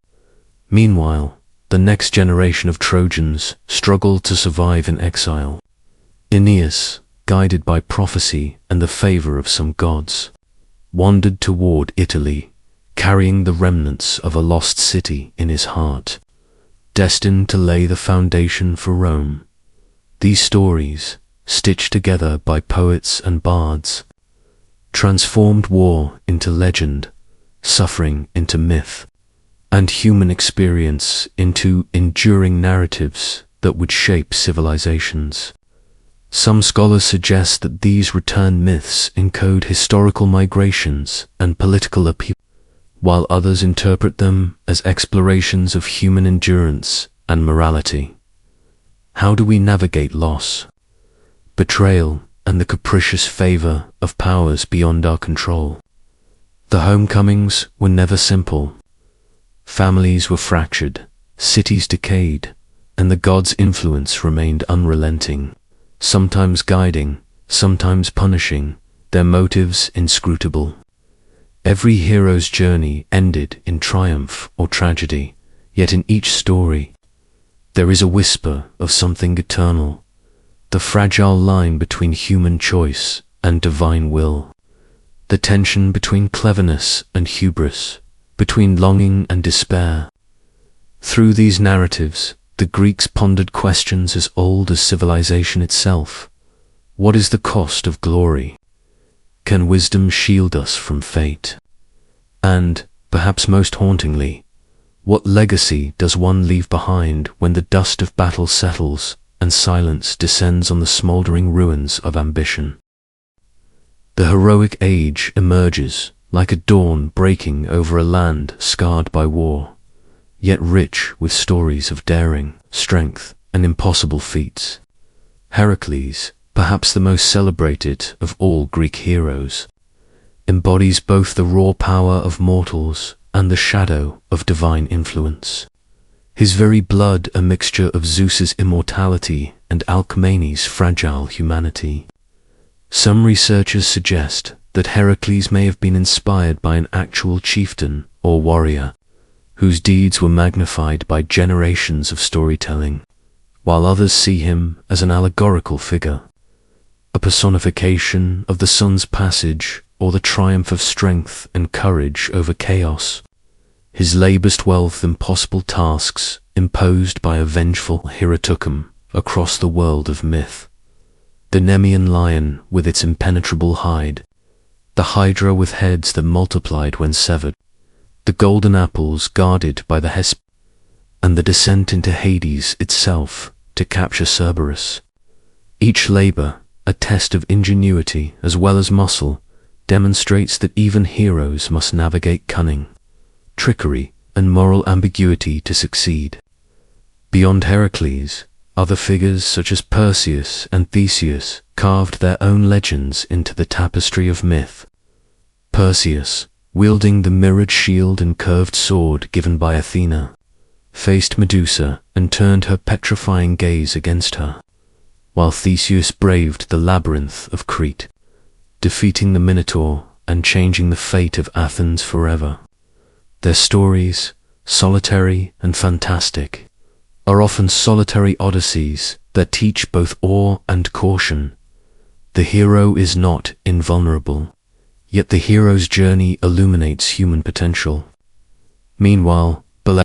Meanwhile, the next generation of Trojans struggled to survive in exile. Aeneas, guided by prophecy and the favor of some gods, wandered toward Italy, carrying the remnants of a lost city in his heart, destined to lay the foundation for Rome. These stories, stitched together by poets and bards, transformed war into legend, suffering into myth, and human experience into enduring narratives that would shape civilizations. Some scholars suggest that these return myths encode historical migrations and political upheaval, while others interpret them as explorations of human endurance and morality. How do we navigate loss, betrayal, and the capricious favor of powers beyond our control? The homecomings were never simple. Families were fractured, cities decayed, and the gods' influence remained unrelenting, sometimes guiding, sometimes punishing, their motives inscrutable. Every hero's journey ended in triumph or tragedy, yet in each story, there is a whisper of something eternal, the fragile line between human choice and divine will, the tension between cleverness and hubris, between longing and despair. Through these narratives, the Greeks pondered questions as old as civilization itself. What is the cost of glory? Can wisdom shield us from fate? And, perhaps most hauntingly, what legacy does one leave behind when the dust of battle settles and silence descends on the smoldering ruins of ambition? The heroic age emerges like a dawn breaking over a land scarred by war, yet rich with stories of daring, strength, and impossible feats. Heracles, perhaps the most celebrated of all Greek heroes, embodies both the raw power of mortals and the shadow of divine influence. his very blood a mixture of Zeus's immortality and Alcmene's fragile humanity. Some researchers suggest that Heracles may have been inspired by an actual chieftain or warrior, whose deeds were magnified by generations of storytelling, while others see him as an allegorical figure, a personification of the sun's passage or the triumph of strength and courage over chaos. His labors 12 impossible tasks imposed by a vengeful Hirotukum across the world of myth. The Nemean lion with its impenetrable hide, the hydra with heads that multiplied when severed, the golden apples guarded by the Hesp, and the descent into Hades itself to capture Cerberus. Each labor, a test of ingenuity as well as muscle, demonstrates that even heroes must navigate cunning, trickery, and moral ambiguity to succeed. Beyond Heracles, other figures such as Perseus and Theseus carved their own legends into the tapestry of myth. Perseus, wielding the mirrored shield and curved sword given by Athena, faced Medusa and turned her petrifying gaze against her, while Theseus braved the labyrinth of Crete, defeating the Minotaur and changing the fate of Athens forever. Their stories, solitary and fantastic, are often solitary odysseys that teach both awe and caution. The hero is not invulnerable, yet the hero's journey illuminates human potential. Meanwhile, Belus,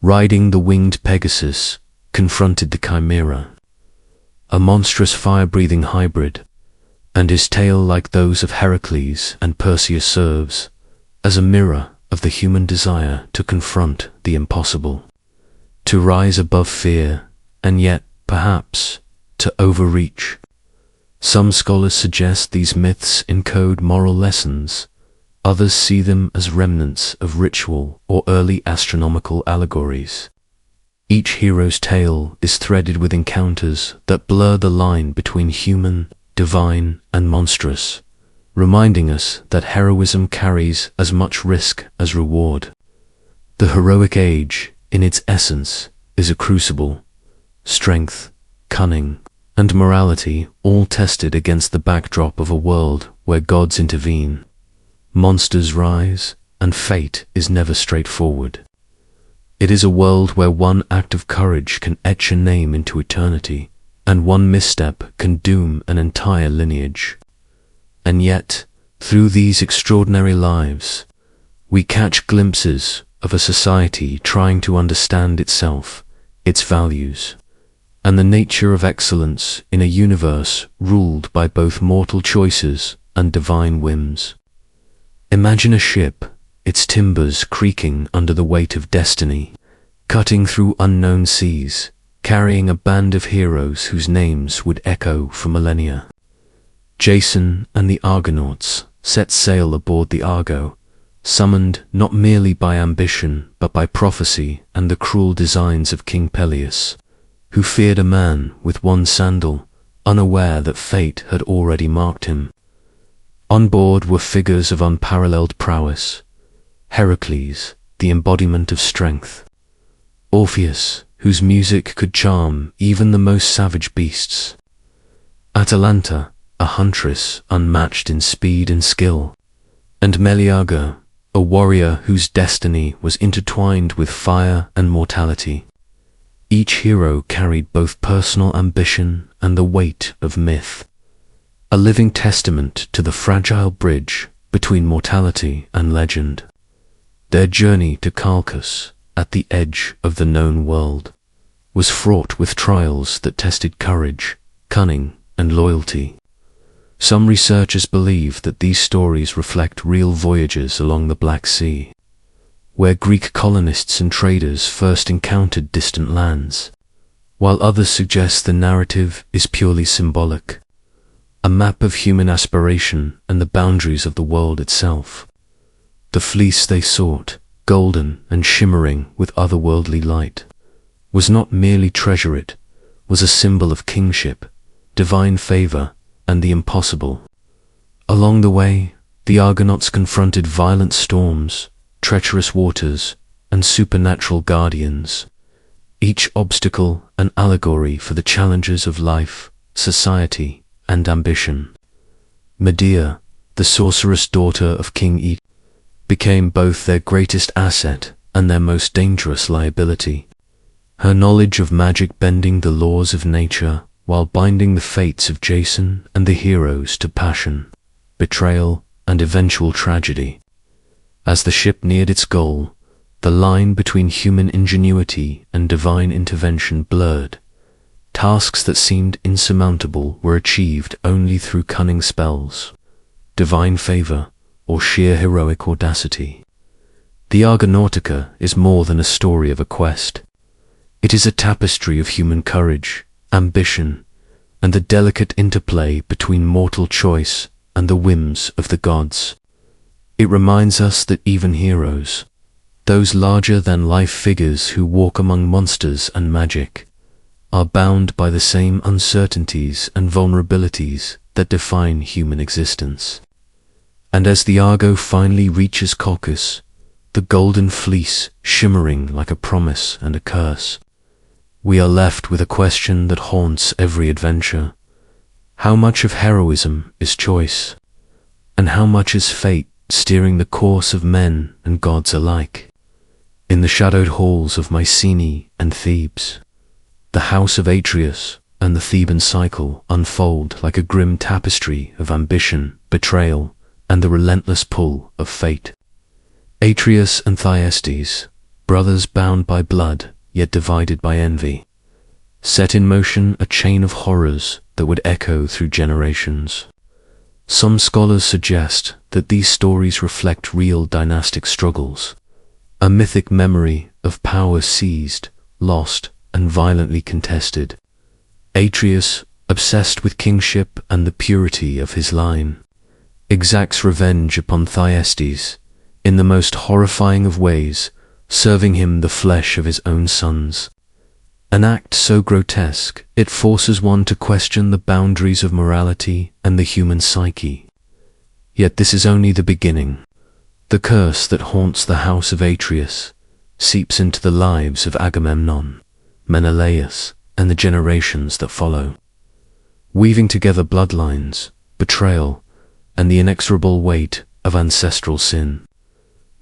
riding the winged Pegasus, confronted the Chimera, a monstrous fire-breathing hybrid, and his tale, like those of Heracles and Perseus, serves as a mirror of the human desire to confront the impossible, to rise above fear, and yet, perhaps, to overreach. Some scholars suggest these myths encode moral lessons, others see them as remnants of ritual or early astronomical allegories. Each hero's tale is threaded with encounters that blur the line between human, divine, and monstrous, reminding us that heroism carries as much risk as reward. The heroic age, in its essence, is a crucible, strength, cunning, and morality all tested against the backdrop of a world where gods intervene, monsters rise, and fate is never straightforward. It is a world where one act of courage can etch a name into eternity, and one misstep can doom an entire lineage. And yet, through these extraordinary lives, we catch glimpses of a society trying to understand itself, its values, and the nature of excellence in a universe ruled by both mortal choices and divine whims. Imagine a ship, its timbers creaking under the weight of destiny, cutting through unknown seas, carrying a band of heroes whose names would echo for millennia. Jason and the Argonauts set sail aboard the Argo, summoned not merely by ambition but by prophecy and the cruel designs of King Peleus, who feared a man with one sandal, unaware that fate had already marked him. On board were figures of unparalleled prowess: Heracles, the embodiment of strength; Orpheus, whose music could charm even the most savage beasts; Atalanta, a huntress unmatched in speed and skill; and Meleager, a warrior whose destiny was intertwined with fire and mortality. Each hero carried both personal ambition and the weight of myth, a living testament to the fragile bridge between mortality and legend. Their journey to Calchas, at the edge of the known world, was fraught with trials that tested courage, cunning, and loyalty. Some researchers believe that these stories reflect real voyages along the Black Sea, where Greek colonists and traders first encountered distant lands, while others suggest the narrative is purely symbolic, a map of human aspiration and the boundaries of the world itself. The fleece they sought, golden and shimmering with otherworldly light, was not merely treasure, it was a symbol of kingship, divine favor, and the impossible. Along the way, the Argonauts confronted violent storms, treacherous waters, and supernatural guardians, each obstacle an allegory for the challenges of life, society, and ambition. Medea, the sorceress daughter of King Athena, became both their greatest asset and their most dangerous liability. Her knowledge of magic bending the laws of nature while binding the fates of Jason and the heroes to passion, betrayal, and eventual tragedy. As the ship neared its goal, the line between human ingenuity and divine intervention blurred. Tasks that seemed insurmountable were achieved only through cunning spells, divine favor, or sheer heroic audacity. The Argonautica is more than a story of a quest. It is a tapestry of human courage, ambition, and the delicate interplay between mortal choice and the whims of the gods. It reminds us that even heroes, those larger-than-life figures who walk among monsters and magic, are bound by the same uncertainties and vulnerabilities that define human existence. And as the Argo finally reaches Colchis, the golden fleece shimmering like a promise and a curse, we are left with a question that haunts every adventure. How much of heroism is choice? And how much is fate steering the course of men and gods alike? In the shadowed halls of Mycenae and Thebes, the house of Atreus and the Theban cycle unfold like a grim tapestry of ambition, betrayal, and the relentless pull of fate. Atreus and Thyestes, brothers bound by blood yet divided by envy, set in motion a chain of horrors that would echo through generations. Some scholars suggest that these stories reflect real dynastic struggles, a mythic memory of power seized, lost, and violently contested. Atreus, obsessed with kingship and the purity of his line, exacts revenge upon Thyestes in the most horrifying of ways, serving him the flesh of his own sons. An act so grotesque, it forces one to question the boundaries of morality and the human psyche. Yet this is only the beginning. The curse that haunts the house of Atreus seeps into the lives of Agamemnon, Menelaus, and the generations that follow, weaving together bloodlines, betrayal, and the inexorable weight of ancestral sin.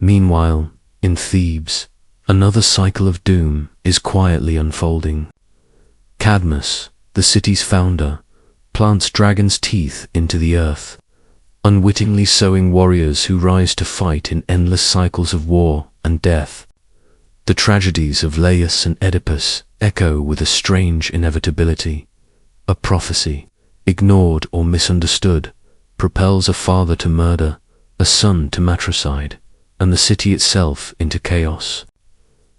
Meanwhile, in Thebes, another cycle of doom is quietly unfolding. Cadmus, the city's founder, plants dragon's teeth into the earth, unwittingly sowing warriors who rise to fight in endless cycles of war and death. The tragedies of Laius and Oedipus echo with a strange inevitability. A prophecy, ignored or misunderstood, propels a father to murder, a son to matricide, and the city itself into chaos.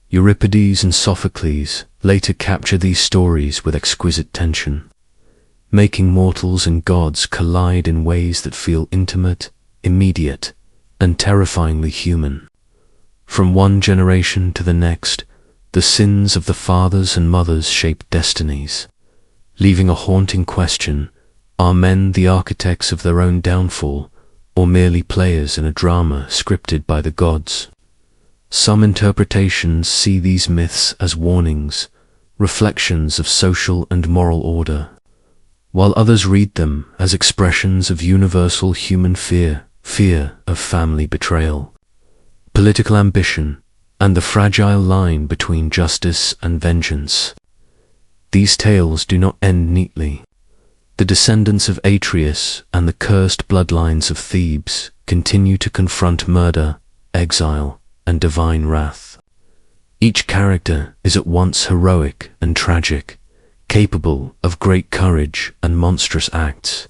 Euripides and Sophocles later capture these stories with exquisite tension, making mortals and gods collide in ways that feel intimate, immediate, and terrifyingly human. From one generation to the next, the sins of the fathers and mothers shape destinies, leaving a haunting question: are men the architects of their own downfall, or merely players in a drama scripted by the gods? Some interpretations see these myths as warnings, reflections of social and moral order, while others read them as expressions of universal human fear of family betrayal, political ambition, and the fragile line between justice and vengeance. These tales do not end neatly. The descendants of Atreus and the cursed bloodlines of Thebes continue to confront murder, exile, and divine wrath. Each character is at once heroic and tragic, capable of great courage and monstrous acts.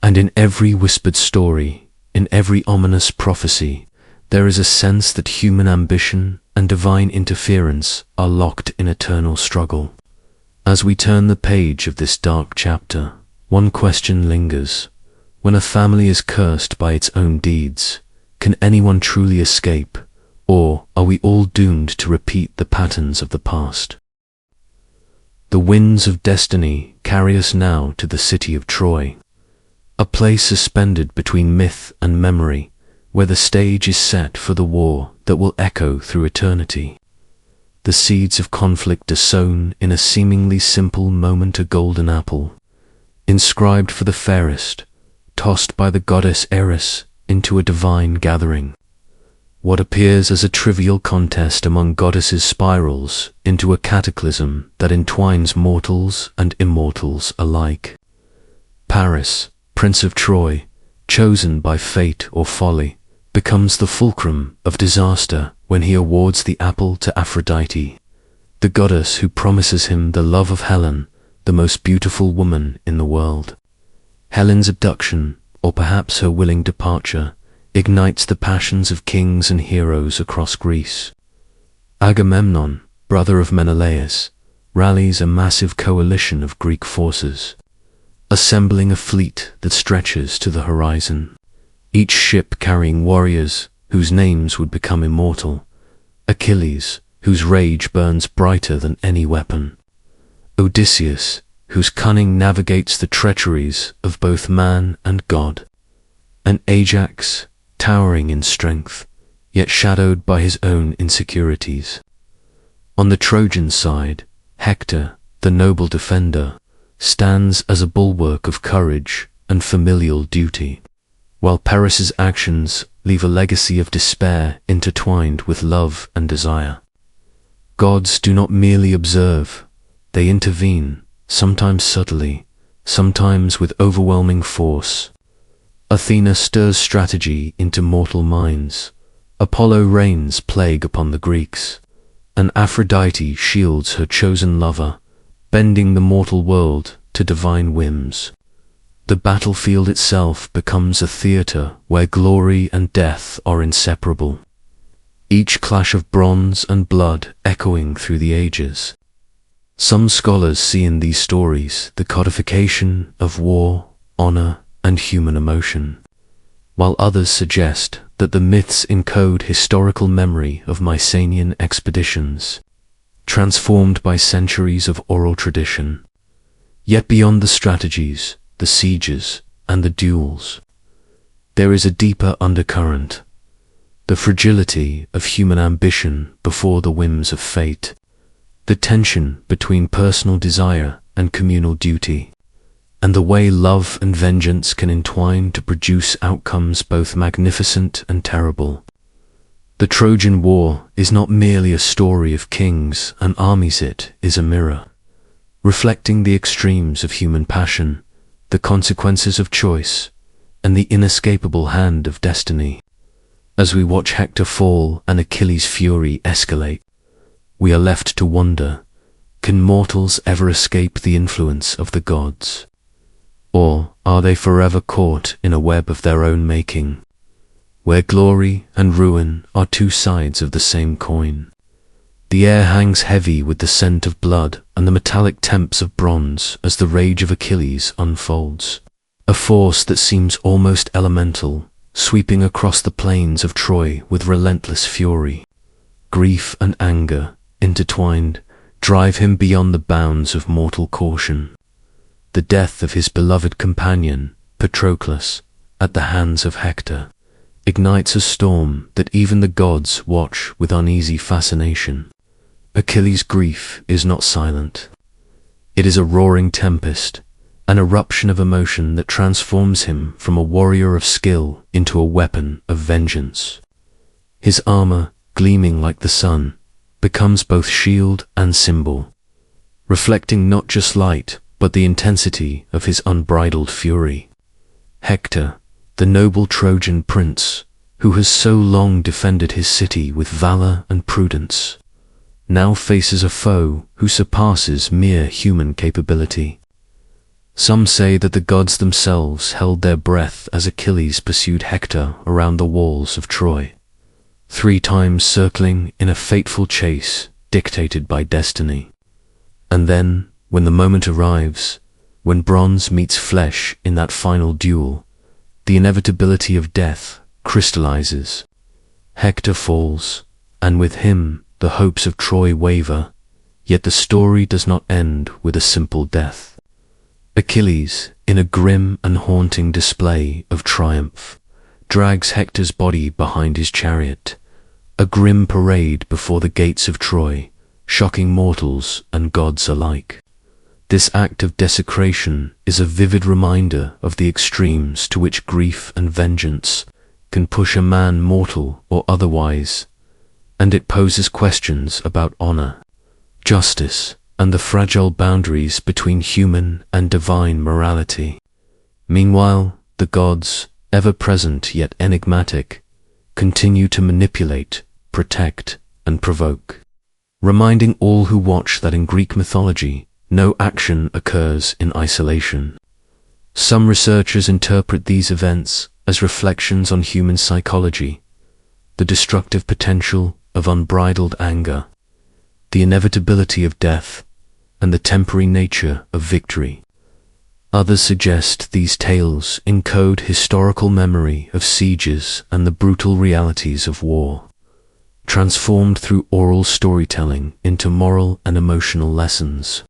And in every whispered story, in every ominous prophecy, there is a sense that human ambition and divine interference are locked in eternal struggle. As we turn the page of this dark chapter, one question lingers. When a family is cursed by its own deeds, can anyone truly escape, or are we all doomed to repeat the patterns of the past? The winds of destiny carry us now to the city of Troy, a place suspended between myth and memory, where the stage is set for the war that will echo through eternity. the seeds of conflict are sown in a seemingly simple moment, a golden apple, inscribed for the fairest, tossed by the goddess Eris into a divine gathering. What appears as a trivial contest among goddesses spirals into a cataclysm that entwines mortals and immortals alike. Paris, Prince of Troy, chosen by fate or folly, becomes the fulcrum of disaster when he awards the apple to Aphrodite, the goddess who promises him the love of Helen, the most beautiful woman in the world. Helen's abduction, or perhaps her willing departure, ignites the passions of kings and heroes across Greece. Agamemnon, brother of Menelaus, rallies a massive coalition of Greek forces, assembling a fleet that stretches to the horizon, each ship carrying warriors whose names would become immortal. Achilles, whose rage burns brighter than any weapon. Odysseus, whose cunning navigates the treacheries of both man and god. And Ajax, towering in strength, yet shadowed by his own insecurities. On the Trojan side, Hector, the noble defender, stands as a bulwark of courage and familial duty, while Paris's actions leave a legacy of despair intertwined with love and desire. Gods do not merely observe, they intervene, sometimes subtly, sometimes with overwhelming force. Athena stirs strategy into mortal minds, Apollo rains plague upon the Greeks, and Aphrodite shields her chosen lover, bending the mortal world to divine whims. The battlefield itself becomes a theater where glory and death are inseparable, each clash of bronze and blood echoing through the ages. Some scholars see in these stories the codification of war, honor, and human emotion, while others suggest that the myths encode historical memory of Mycenaean expeditions, transformed by centuries of oral tradition. Yet beyond the strategies, the sieges, and the duels, there is a deeper undercurrent, the fragility of human ambition before the whims of fate, the tension between personal desire and communal duty, and the way love and vengeance can entwine to produce outcomes both magnificent and terrible. The Trojan War is not merely a story of kings and armies, it is a mirror, reflecting the extremes of human passion, the consequences of choice, and the inescapable hand of destiny. As we watch Hector fall and Achilles' fury escalate, we are left to wonder, can mortals ever escape the influence of the gods? Or are they forever caught in a web of their own making, where glory and ruin are two sides of the same coin? The air hangs heavy with the scent of blood and the metallic temps of bronze as the rage of Achilles unfolds, a force that seems almost elemental, sweeping across the plains of Troy with relentless fury. Grief and anger, intertwined, drive him beyond the bounds of mortal caution. The death of his beloved companion, Patroclus, at the hands of Hector, ignites a storm that even the gods watch with uneasy fascination. Achilles' grief is not silent. It is a roaring tempest, an eruption of emotion that transforms him from a warrior of skill into a weapon of vengeance. His armor, gleaming like the sun, becomes both shield and symbol, reflecting not just light, but the intensity of his unbridled fury. Hector, the noble Trojan prince, who has so long defended his city with valor and prudence, now faces a foe who surpasses mere human capability. Some say that the gods themselves held their breath as Achilles pursued Hector around the walls of Troy, 3 times circling in a fateful chase dictated by destiny. And then, when the moment arrives, when bronze meets flesh in that final duel, the inevitability of death crystallizes. Hector falls, and with him the hopes of Troy waver, yet the story does not end with a simple death. Achilles, in a grim and haunting display of triumph, drags Hector's body behind his chariot, a grim parade before the gates of Troy, shocking mortals and gods alike. This act of desecration is a vivid reminder of the extremes to which grief and vengeance can push a man, mortal or otherwise, and it poses questions about honor, justice, and the fragile boundaries between human and divine morality. Meanwhile, the gods, ever present yet enigmatic, continue to manipulate, protect, and provoke, reminding all who watch that in Greek mythology, no action occurs in isolation. Some researchers interpret these events as reflections on human psychology, the destructive potential of unbridled anger, the inevitability of death, and the temporary nature of victory. Others suggest these tales encode historical memory of sieges and the brutal realities of war, transformed through oral storytelling into moral and emotional lessons.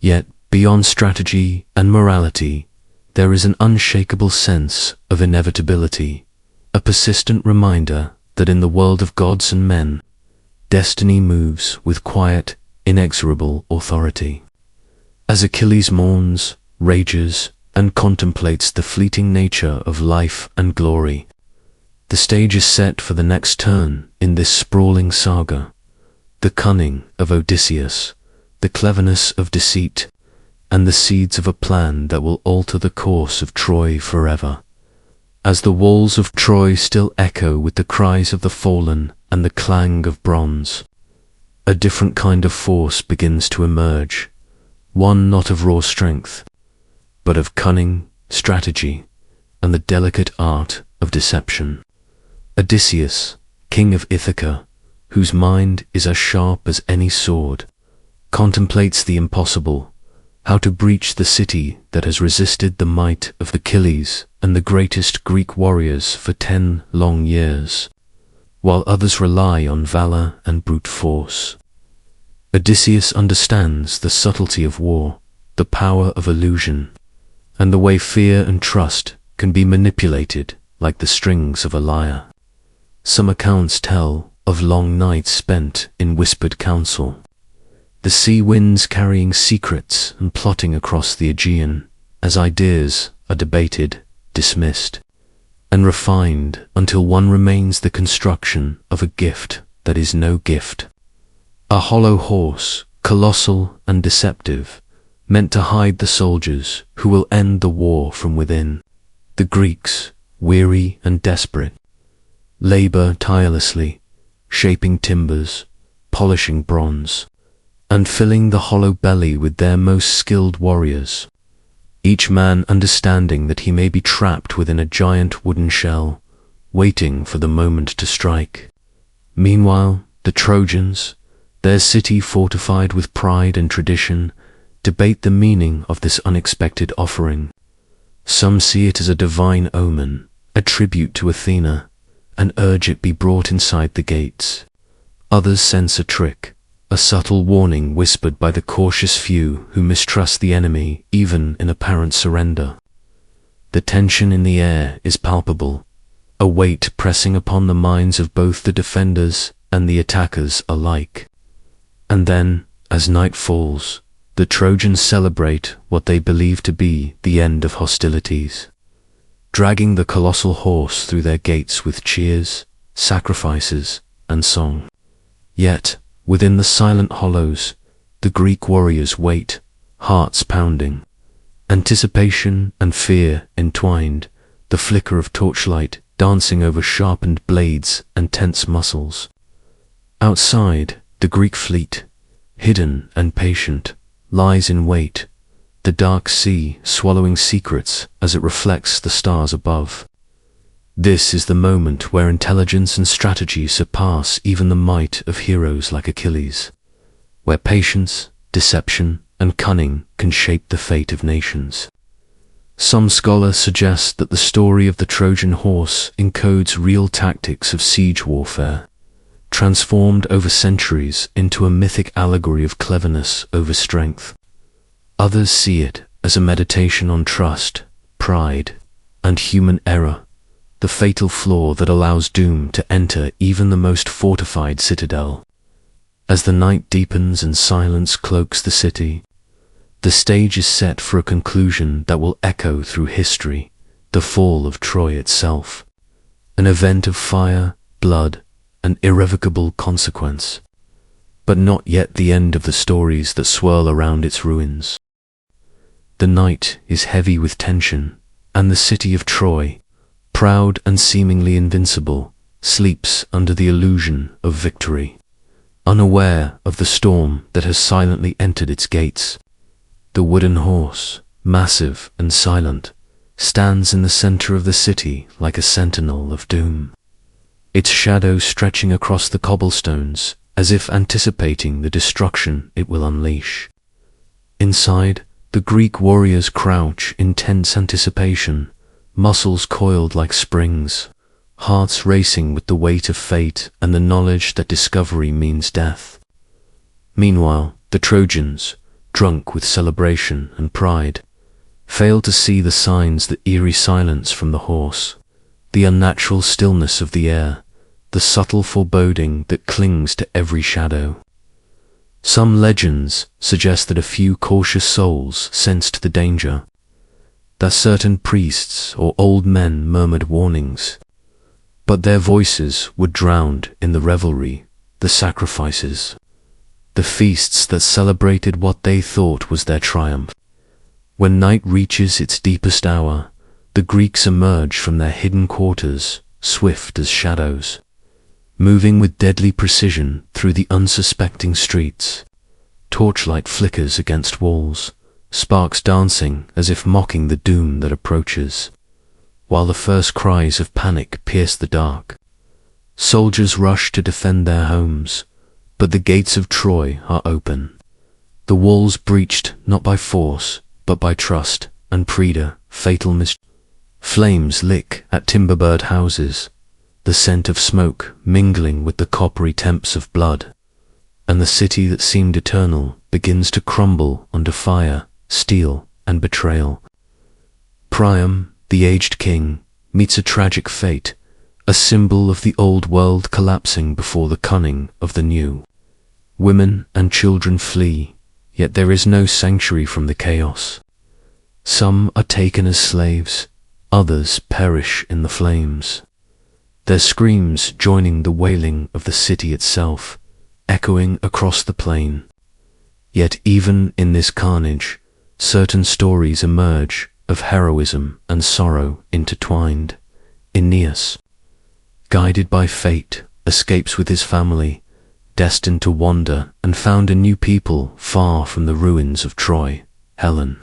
Yet, beyond strategy and morality, there is an unshakable sense of inevitability, a persistent reminder that in the world of gods and men, destiny moves with quiet, inexorable authority. As Achilles mourns, rages, and contemplates the fleeting nature of life and glory, the stage is set for the next turn in this sprawling saga, the cunning of Odysseus, the cleverness of deceit, and the seeds of a plan that will alter the course of Troy forever. As the walls of Troy still echo with the cries of the fallen and the clang of bronze, a different kind of force begins to emerge, one not of raw strength, but of cunning, strategy, and the delicate art of deception. Odysseus, king of Ithaca, whose mind is as sharp as any sword, contemplates the impossible, how to breach the city that has resisted the might of Achilles and the greatest Greek warriors for 10 long years, while others rely on valor and brute force. Odysseus understands the subtlety of war, the power of illusion, and the way fear and trust can be manipulated like the strings of a lyre. Some accounts tell of long nights spent in whispered council, the sea winds carrying secrets and plotting across the Aegean as ideas are debated, dismissed, and refined until one remains the construction of a gift that is no gift. A hollow horse, colossal and deceptive, meant to hide the soldiers who will end the war from within. The Greeks, weary and desperate, labor tirelessly, shaping timbers, polishing bronze, and filling the hollow belly with their most skilled warriors, each man understanding that he may be trapped within a giant wooden shell, waiting for the moment to strike. Meanwhile, the Trojans, their city fortified with pride and tradition, debate the meaning of this unexpected offering. Some see it as a divine omen, a tribute to Athena, and urge it be brought inside the gates. Others sense a trick, a subtle warning whispered by the cautious few who mistrust the enemy even in apparent surrender. The tension in the air is palpable, a weight pressing upon the minds of both the defenders and the attackers alike. And then, as night falls, the Trojans celebrate what they believe to be the end of hostilities, dragging the colossal horse through their gates with cheers, sacrifices, and song. Yet, within the silent hollows, the Greek warriors wait, hearts pounding, anticipation and fear entwined, the flicker of torchlight dancing over sharpened blades and tense muscles. Outside, the Greek fleet, hidden and patient, lies in wait, the dark sea swallowing secrets as it reflects the stars above. This is the moment where intelligence and strategy surpass even the might of heroes like Achilles, where patience, deception, and cunning can shape the fate of nations. Some scholars suggest that the story of the Trojan horse encodes real tactics of siege warfare, transformed over centuries into a mythic allegory of cleverness over strength. Others see it as a meditation on trust, pride, and human error, the fatal flaw that allows doom to enter even the most fortified citadel. As the night deepens and silence cloaks the city, the stage is set for a conclusion that will echo through history, the fall of Troy itself, an event of fire, blood, and irrevocable consequence, but not yet the end of the stories that swirl around its ruins. The night is heavy with tension, and the city of Troy, proud and seemingly invincible, sleeps under the illusion of victory, unaware of the storm that has silently entered its gates. The wooden horse, massive and silent, stands in the center of the city like a sentinel of doom, its shadow stretching across the cobblestones as if anticipating the destruction it will unleash. Inside, the Greek warriors crouch in tense anticipation, muscles coiled like springs, hearts racing with the weight of fate and the knowledge that discovery means death. Meanwhile, the Trojans, drunk with celebration and pride, fail to see the signs: the eerie silence from the horse, the unnatural stillness of the air, the subtle foreboding that clings to every shadow. Some legends suggest that a few cautious souls sensed the danger, that certain priests or old men murmured warnings, but their voices were drowned in the revelry, the sacrifices, the feasts that celebrated what they thought was their triumph. When night reaches its deepest hour, the Greeks emerge from their hidden quarters, swift as shadows, moving with deadly precision through the unsuspecting streets. Torchlight flickers against walls, sparks dancing as if mocking the doom that approaches. While the first cries of panic pierce the dark, soldiers rush to defend their homes, but the gates of Troy are open. The walls breached not by force, but by trust and fatal flames lick at timber-bird houses, the scent of smoke mingling with the coppery temps of blood, and the city that seemed eternal begins to crumble under fire, steel, and betrayal. Priam, the aged king, meets a tragic fate, a symbol of the old world collapsing before the cunning of the new. Women and children flee, yet there is no sanctuary from the chaos. Some are taken as slaves, others perish in the flames, their screams joining the wailing of the city itself, echoing across the plain. Yet even in this carnage, certain stories emerge of heroism and sorrow intertwined. Aeneas, guided by fate, escapes with his family, destined to wander and found a new people far from the ruins of Troy. Helen,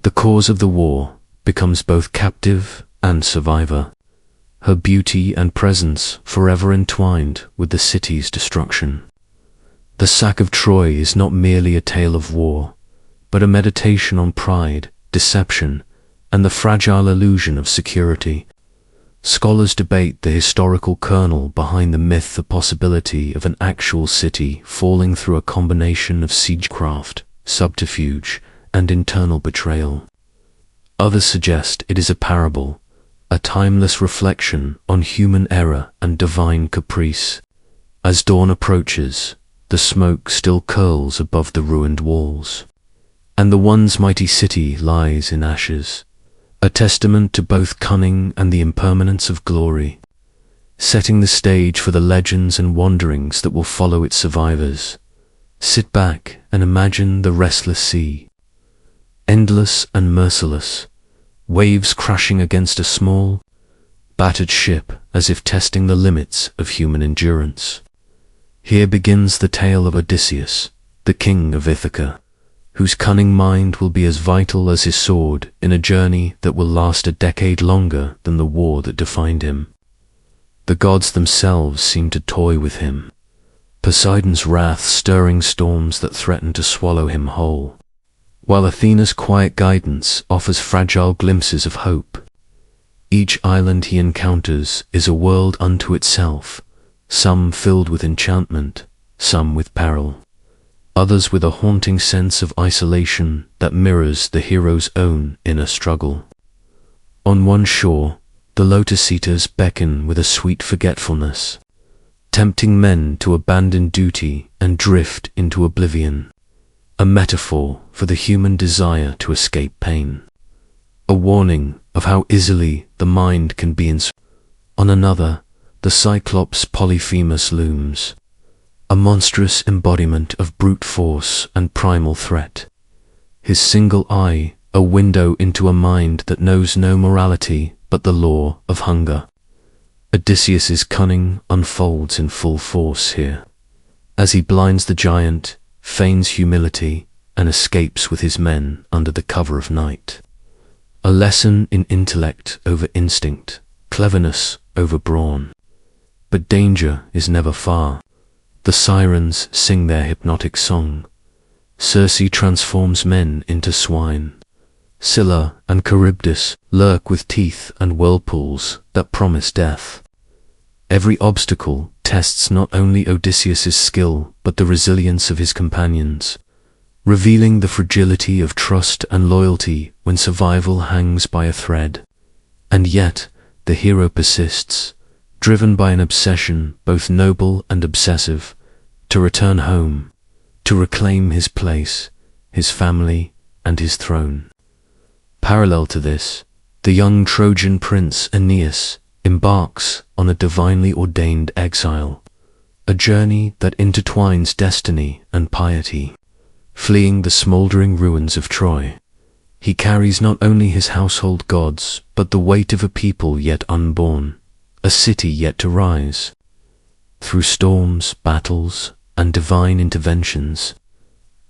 the cause of the war, becomes both captive and survivor, her beauty and presence forever entwined with the city's destruction. The sack of Troy is not merely a tale of war, but a meditation on pride, deception, and the fragile illusion of security. Scholars debate the historical kernel behind the myth, the possibility of an actual city falling through a combination of siegecraft, subterfuge, and internal betrayal. Others suggest it is a parable, a timeless reflection on human error and divine caprice. As dawn approaches, the smoke still curls above the ruined walls, and the once mighty city lies in ashes, a testament to both cunning and the impermanence of glory, setting the stage for the legends and wanderings that will follow its survivors. Sit back and imagine the restless sea, endless and merciless, waves crashing against a small, battered ship as if testing the limits of human endurance. Here begins the tale of Odysseus, the king of Ithaca, whose cunning mind will be as vital as his sword in a journey that will last a decade longer than the war that defined him. The gods themselves seem to toy with him, Poseidon's wrath stirring storms that threaten to swallow him whole, while Athena's quiet guidance offers fragile glimpses of hope. Each island he encounters is a world unto itself, some filled with enchantment, some with peril, others with a haunting sense of isolation that mirrors the hero's own inner struggle. On one shore, the lotus eaters beckon with a sweet forgetfulness, tempting men to abandon duty and drift into oblivion, a metaphor for the human desire to escape pain, a warning of how easily the mind can be ensnared. On another, the Cyclops Polyphemus looms, a monstrous embodiment of brute force and primal threat, his single eye a window into a mind that knows no morality but the law of hunger. Odysseus's cunning unfolds in full force here, as he blinds the giant, feigns humility, and escapes with his men under the cover of night. A lesson in intellect over instinct, cleverness over brawn. But danger is never far. The sirens sing their hypnotic song. Circe transforms men into swine. Scylla and Charybdis lurk with teeth and whirlpools that promise death. Every obstacle tests not only Odysseus's skill but the resilience of his companions, revealing the fragility of trust and loyalty when survival hangs by a thread. And yet, the hero persists, driven by an obsession both noble and obsessive, to return home, to reclaim his place, his family, and his throne. Parallel to this, the young Trojan prince Aeneas embarks on a divinely ordained exile, a journey that intertwines destiny and piety. Fleeing the smouldering ruins of Troy, he carries not only his household gods, but the weight of a people yet unborn, a city yet to rise. Through storms, battles, and divine interventions,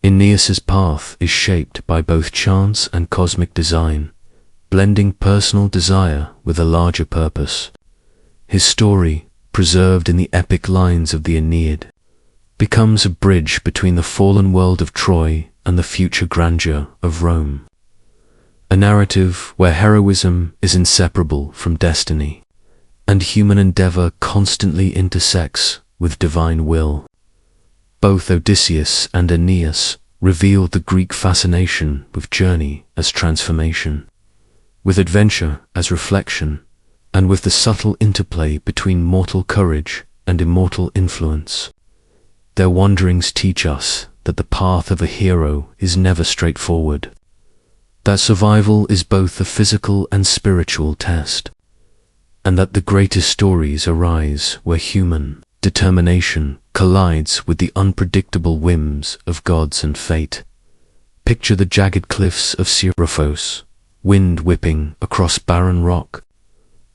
Aeneas's path is shaped by both chance and cosmic design, blending personal desire with a larger purpose. His story, preserved in the epic lines of the Aeneid, becomes a bridge between the fallen world of Troy and the future grandeur of Rome. A narrative where heroism is inseparable from destiny, and human endeavor constantly intersects with divine will. Both Odysseus and Aeneas reveal the Greek fascination with journey as transformation, with adventure as reflection, and with the subtle interplay between mortal courage and immortal influence. Their wanderings teach us that the path of a hero is never straightforward, that survival is both a physical and spiritual test, and that the greatest stories arise where human determination collides with the unpredictable whims of gods and fate. Picture the jagged cliffs of Syrphos, wind whipping across barren rock,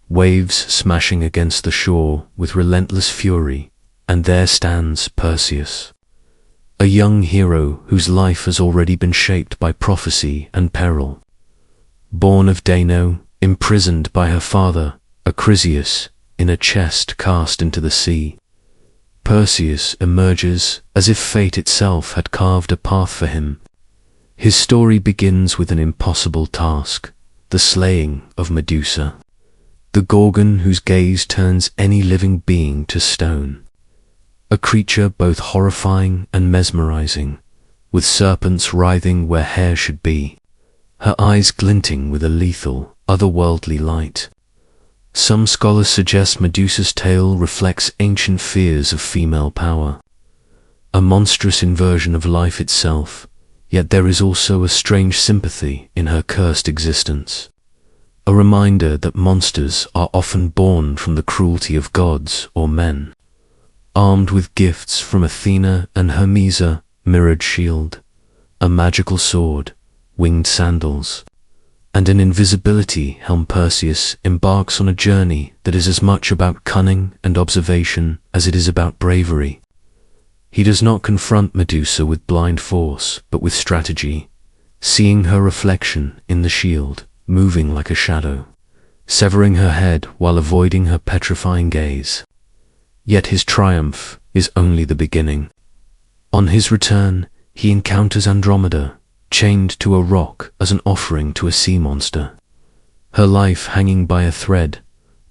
waves smashing against the shore with relentless fury, and there stands Perseus, a young hero whose life has already been shaped by prophecy and peril. Born of Dano, imprisoned by her father, Acrisius, in a chest cast into the sea, Perseus emerges as if fate itself had carved a path for him. His story begins with an impossible task, the slaying of Medusa, the Gorgon whose gaze turns any living being to stone. A creature both horrifying and mesmerizing, with serpents writhing where hair should be, her eyes glinting with a lethal, otherworldly light. Some scholars suggest Medusa's tale reflects ancient fears of female power, a monstrous inversion of life itself, yet there is also a strange sympathy in her cursed existence, a reminder that monsters are often born from the cruelty of gods or men. Armed with gifts from Athena and Hermes, a mirrored shield, a magical sword, winged sandals, and an invisibility helm, Perseus embarks on a journey that is as much about cunning and observation as it is about bravery. He does not confront Medusa with blind force, but with strategy, seeing her reflection in the shield, moving like a shadow, severing her head while avoiding her petrifying gaze. Yet his triumph is only the beginning. On his return, he encounters Andromeda, chained to a rock as an offering to a sea monster, her life hanging by a thread,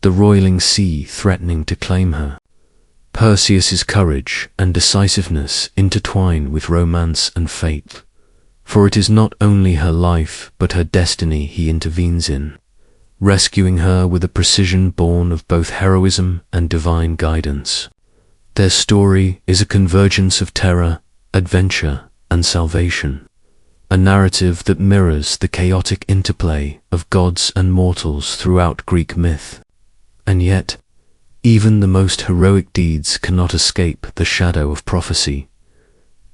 the roiling sea threatening to claim her. Perseus's courage and decisiveness intertwine with romance and fate, for it is not only her life but her destiny he intervenes in, rescuing her with a precision born of both heroism and divine guidance. Their story is a convergence of terror, adventure, and salvation, a narrative that mirrors the chaotic interplay of gods and mortals throughout Greek myth. And yet, even the most heroic deeds cannot escape the shadow of prophecy.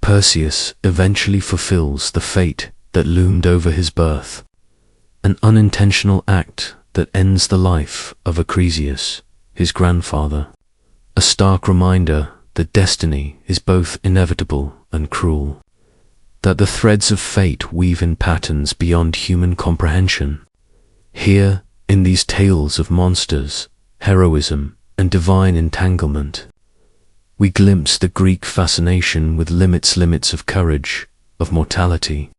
Perseus eventually fulfills the fate that loomed over his birth, an unintentional act that ends the life of Acrisius, his grandfather, a stark reminder that destiny is both inevitable and cruel, that the threads of fate weave in patterns beyond human comprehension. Here, in these tales of monsters, heroism, and divine entanglement, we glimpse the Greek fascination with limits of courage, of mortality,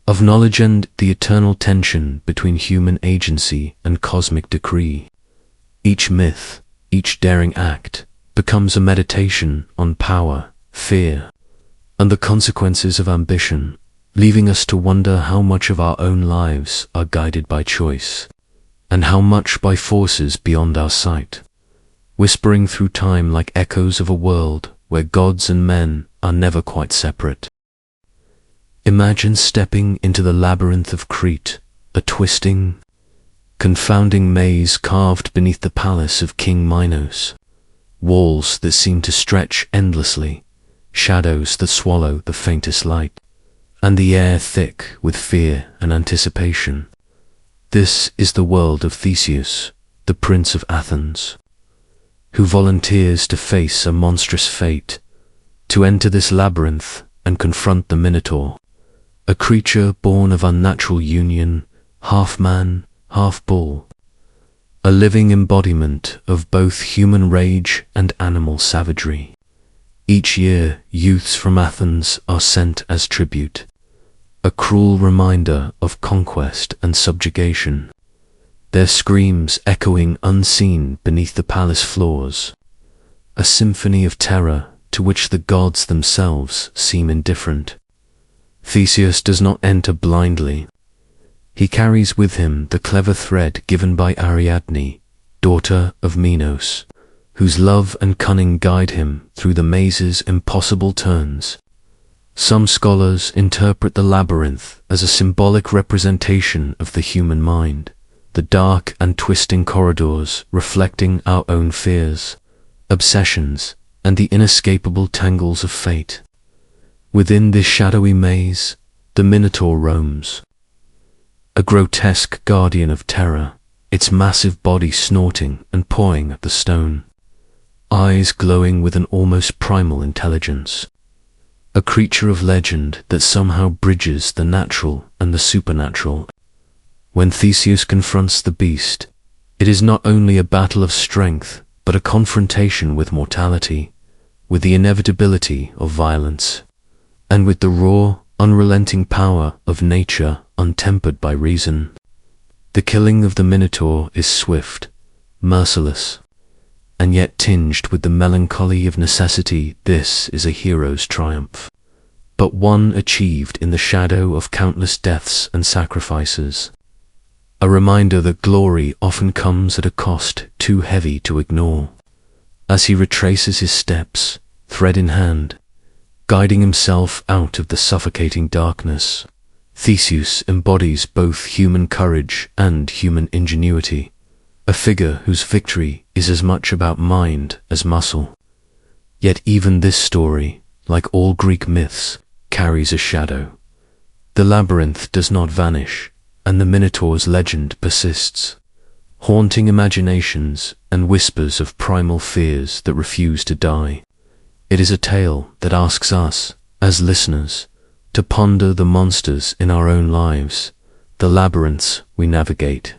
of knowledge, and the eternal tension between human agency and cosmic decree. Each myth, each daring act, becomes a meditation on power, fear, and the consequences of ambition, leaving us to wonder how much of our own lives are guided by choice, and how much by forces beyond our sight, whispering through time like echoes of a world where gods and men are never quite separate. Imagine stepping into the labyrinth of Crete, a twisting, confounding maze carved beneath the palace of King Minos, walls that seem to stretch endlessly, shadows that swallow the faintest light, and the air thick with fear and anticipation. This is the world of Theseus, the Prince of Athens, who volunteers to face a monstrous fate, to enter this labyrinth and confront the Minotaur, a creature born of unnatural union, half man, half bull, a living embodiment of both human rage and animal savagery. Each year, youths from Athens are sent as tribute, a cruel reminder of conquest and subjugation, their screams echoing unseen beneath the palace floors, a symphony of terror to which the gods themselves seem indifferent. Theseus does not enter blindly. He carries with him the clever thread given by Ariadne, daughter of Minos, whose love and cunning guide him through the maze's impossible turns. Some scholars interpret the labyrinth as a symbolic representation of the human mind, the dark and twisting corridors reflecting our own fears, obsessions, and the inescapable tangles of fate. Within this shadowy maze, the Minotaur roams, a grotesque guardian of terror, its massive body snorting and pawing at the stone, eyes glowing with an almost primal intelligence, a creature of legend that somehow bridges the natural and the supernatural. When Theseus confronts the beast, it is not only a battle of strength, but a confrontation with mortality, with the inevitability of violence, and with the raw, unrelenting power of nature untempered by reason. The killing of the Minotaur is swift, merciless, and yet tinged with the melancholy of necessity. This is a hero's triumph, but one achieved in the shadow of countless deaths and sacrifices, a reminder that glory often comes at a cost too heavy to ignore. As he retraces his steps, thread in hand, guiding himself out of the suffocating darkness, Theseus embodies both human courage and human ingenuity, a figure whose victory is as much about mind as muscle. Yet even this story, like all Greek myths, carries a shadow. The labyrinth does not vanish, and the Minotaur's legend persists, haunting imaginations and whispers of primal fears that refuse to die. It is a tale that asks us, as listeners, to ponder the monsters in our own lives, the labyrinths we navigate,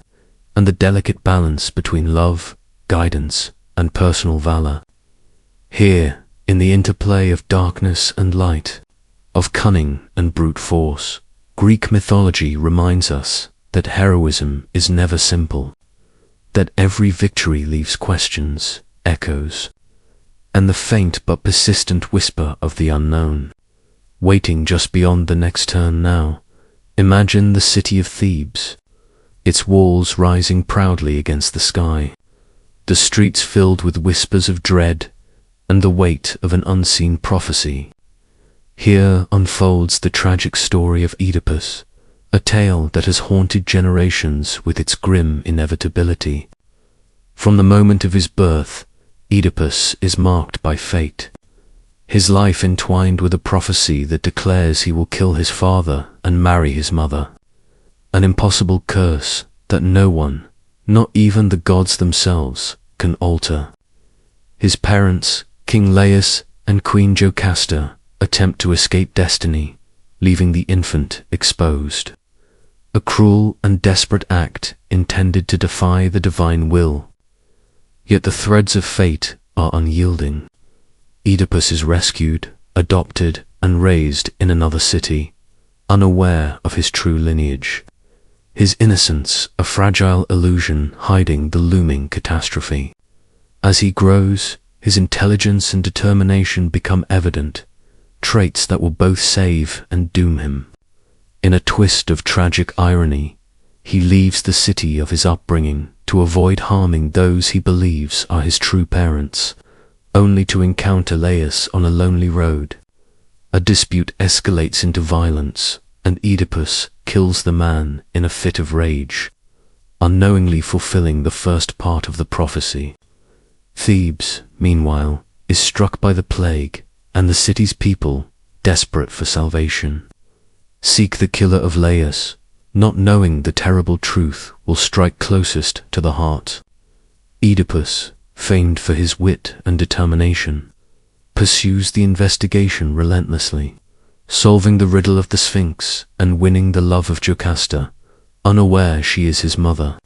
and the delicate balance between love, guidance, and personal valor. Here, in the interplay of darkness and light, of cunning and brute force, Greek mythology reminds us that heroism is never simple, that every victory leaves questions, echoes, and the faint but persistent whisper of the unknown, waiting just beyond the next turn. Now, imagine the city of Thebes, its walls rising proudly against the sky, the streets filled with whispers of dread, and the weight of an unseen prophecy. Here unfolds the tragic story of Oedipus, a tale that has haunted generations with its grim inevitability. From the moment of his birth, Oedipus is marked by fate. His life entwined with a prophecy that declares he will kill his father and marry his mother. An impossible curse that no one, not even the gods themselves, can alter. His parents, King Laius and Queen Jocasta, attempt to escape destiny, leaving the infant exposed. A cruel and desperate act intended to defy the divine will. Yet the threads of fate are unyielding. Oedipus is rescued, adopted, and raised in another city, unaware of his true lineage. His innocence a fragile illusion hiding the looming catastrophe. As he grows, his intelligence and determination become evident, traits that will both save and doom him. In a twist of tragic irony, he leaves the city of his upbringing to avoid harming those he believes are his true parents, only to encounter Laius on a lonely road. A dispute escalates into violence, and Oedipus kills the man in a fit of rage, unknowingly fulfilling the first part of the prophecy. Thebes, meanwhile, is struck by the plague, and the city's people, desperate for salvation, seek the killer of Laius, not knowing the terrible truth will strike closest to the heart. Oedipus, famed for his wit and determination, pursues the investigation relentlessly, solving the riddle of the Sphinx and winning the love of Jocasta, unaware she is his mother.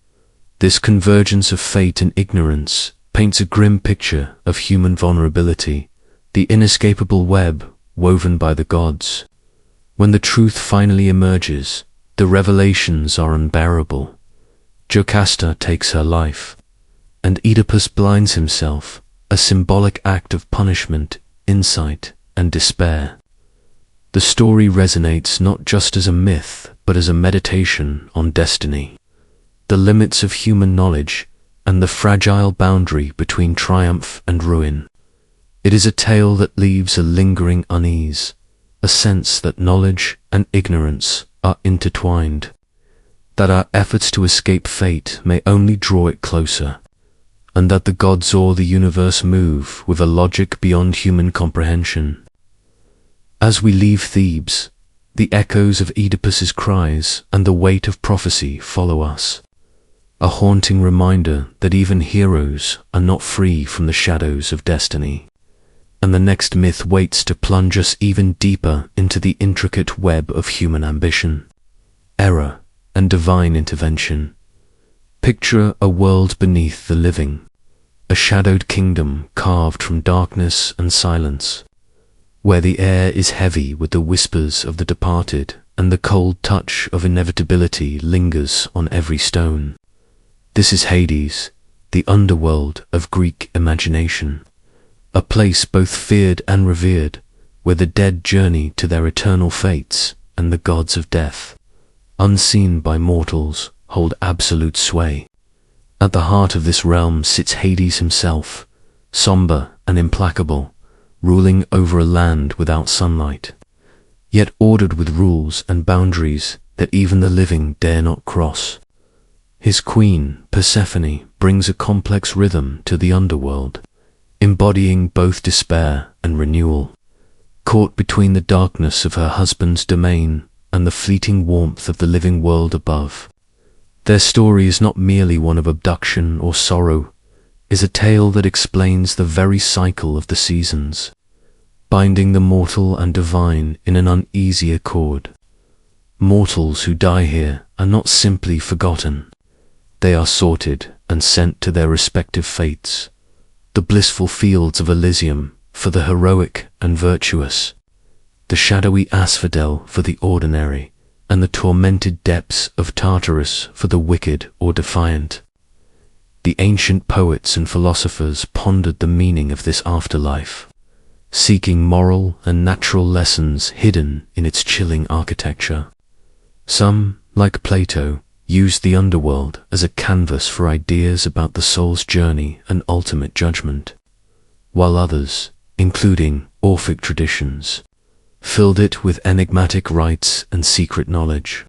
This convergence of fate and ignorance paints a grim picture of human vulnerability, the inescapable web woven by the gods. When the truth finally emerges, the revelations are unbearable. Jocasta takes her life, and Oedipus blinds himself, a symbolic act of punishment, insight, and despair. The story resonates not just as a myth, but as a meditation on destiny, the limits of human knowledge, and the fragile boundary between triumph and ruin. It is a tale that leaves a lingering unease, a sense that knowledge and ignorance are intertwined, that our efforts to escape fate may only draw it closer, and that the gods or the universe move with a logic beyond human comprehension. As we leave Thebes, the echoes of Oedipus's cries and the weight of prophecy follow us, a haunting reminder that even heroes are not free from the shadows of destiny. And the next myth waits to plunge us even deeper into the intricate web of human ambition, error, and divine intervention. Picture a world beneath the living, a shadowed kingdom carved from darkness and silence, where the air is heavy with the whispers of the departed and the cold touch of inevitability lingers on every stone. This is Hades, the underworld of Greek imagination, a place both feared and revered, where the dead journey to their eternal fates and the gods of death, unseen by mortals, hold absolute sway. At the heart of this realm sits Hades himself, somber and implacable, ruling over a land without sunlight, yet ordered with rules and boundaries that even the living dare not cross. His queen, Persephone, brings a complex rhythm to the underworld, embodying both despair and renewal, caught between the darkness of her husband's domain and the fleeting warmth of the living world above. Their story is not merely one of abduction or sorrow, is a tale that explains the very cycle of the seasons, binding the mortal and divine in an uneasy accord. Mortals who die here are not simply forgotten. They are sorted and sent to their respective fates, the blissful fields of Elysium for the heroic and virtuous, the shadowy asphodel for the ordinary, and the tormented depths of Tartarus for the wicked or defiant. The ancient poets and philosophers pondered the meaning of this afterlife, seeking moral and natural lessons hidden in its chilling architecture. Some, like Plato, used the underworld as a canvas for ideas about the soul's journey and ultimate judgment, while others, including Orphic traditions, filled it with enigmatic rites and secret knowledge,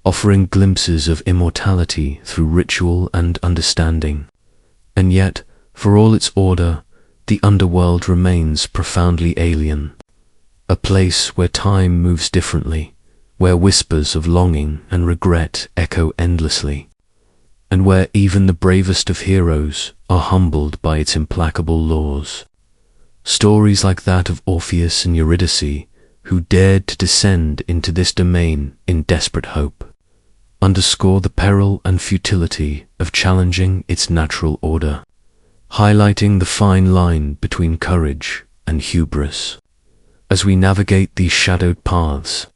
offering glimpses of immortality through ritual and understanding. And yet, for all its order, the underworld remains profoundly alien, a place where time moves differently, where whispers of longing and regret echo endlessly, and where even the bravest of heroes are humbled by its implacable laws. Stories like that of Orpheus and Eurydice, who dared to descend into this domain in desperate hope, underscore the peril and futility of challenging its natural order, highlighting the fine line between courage and hubris. As we navigate these shadowed paths,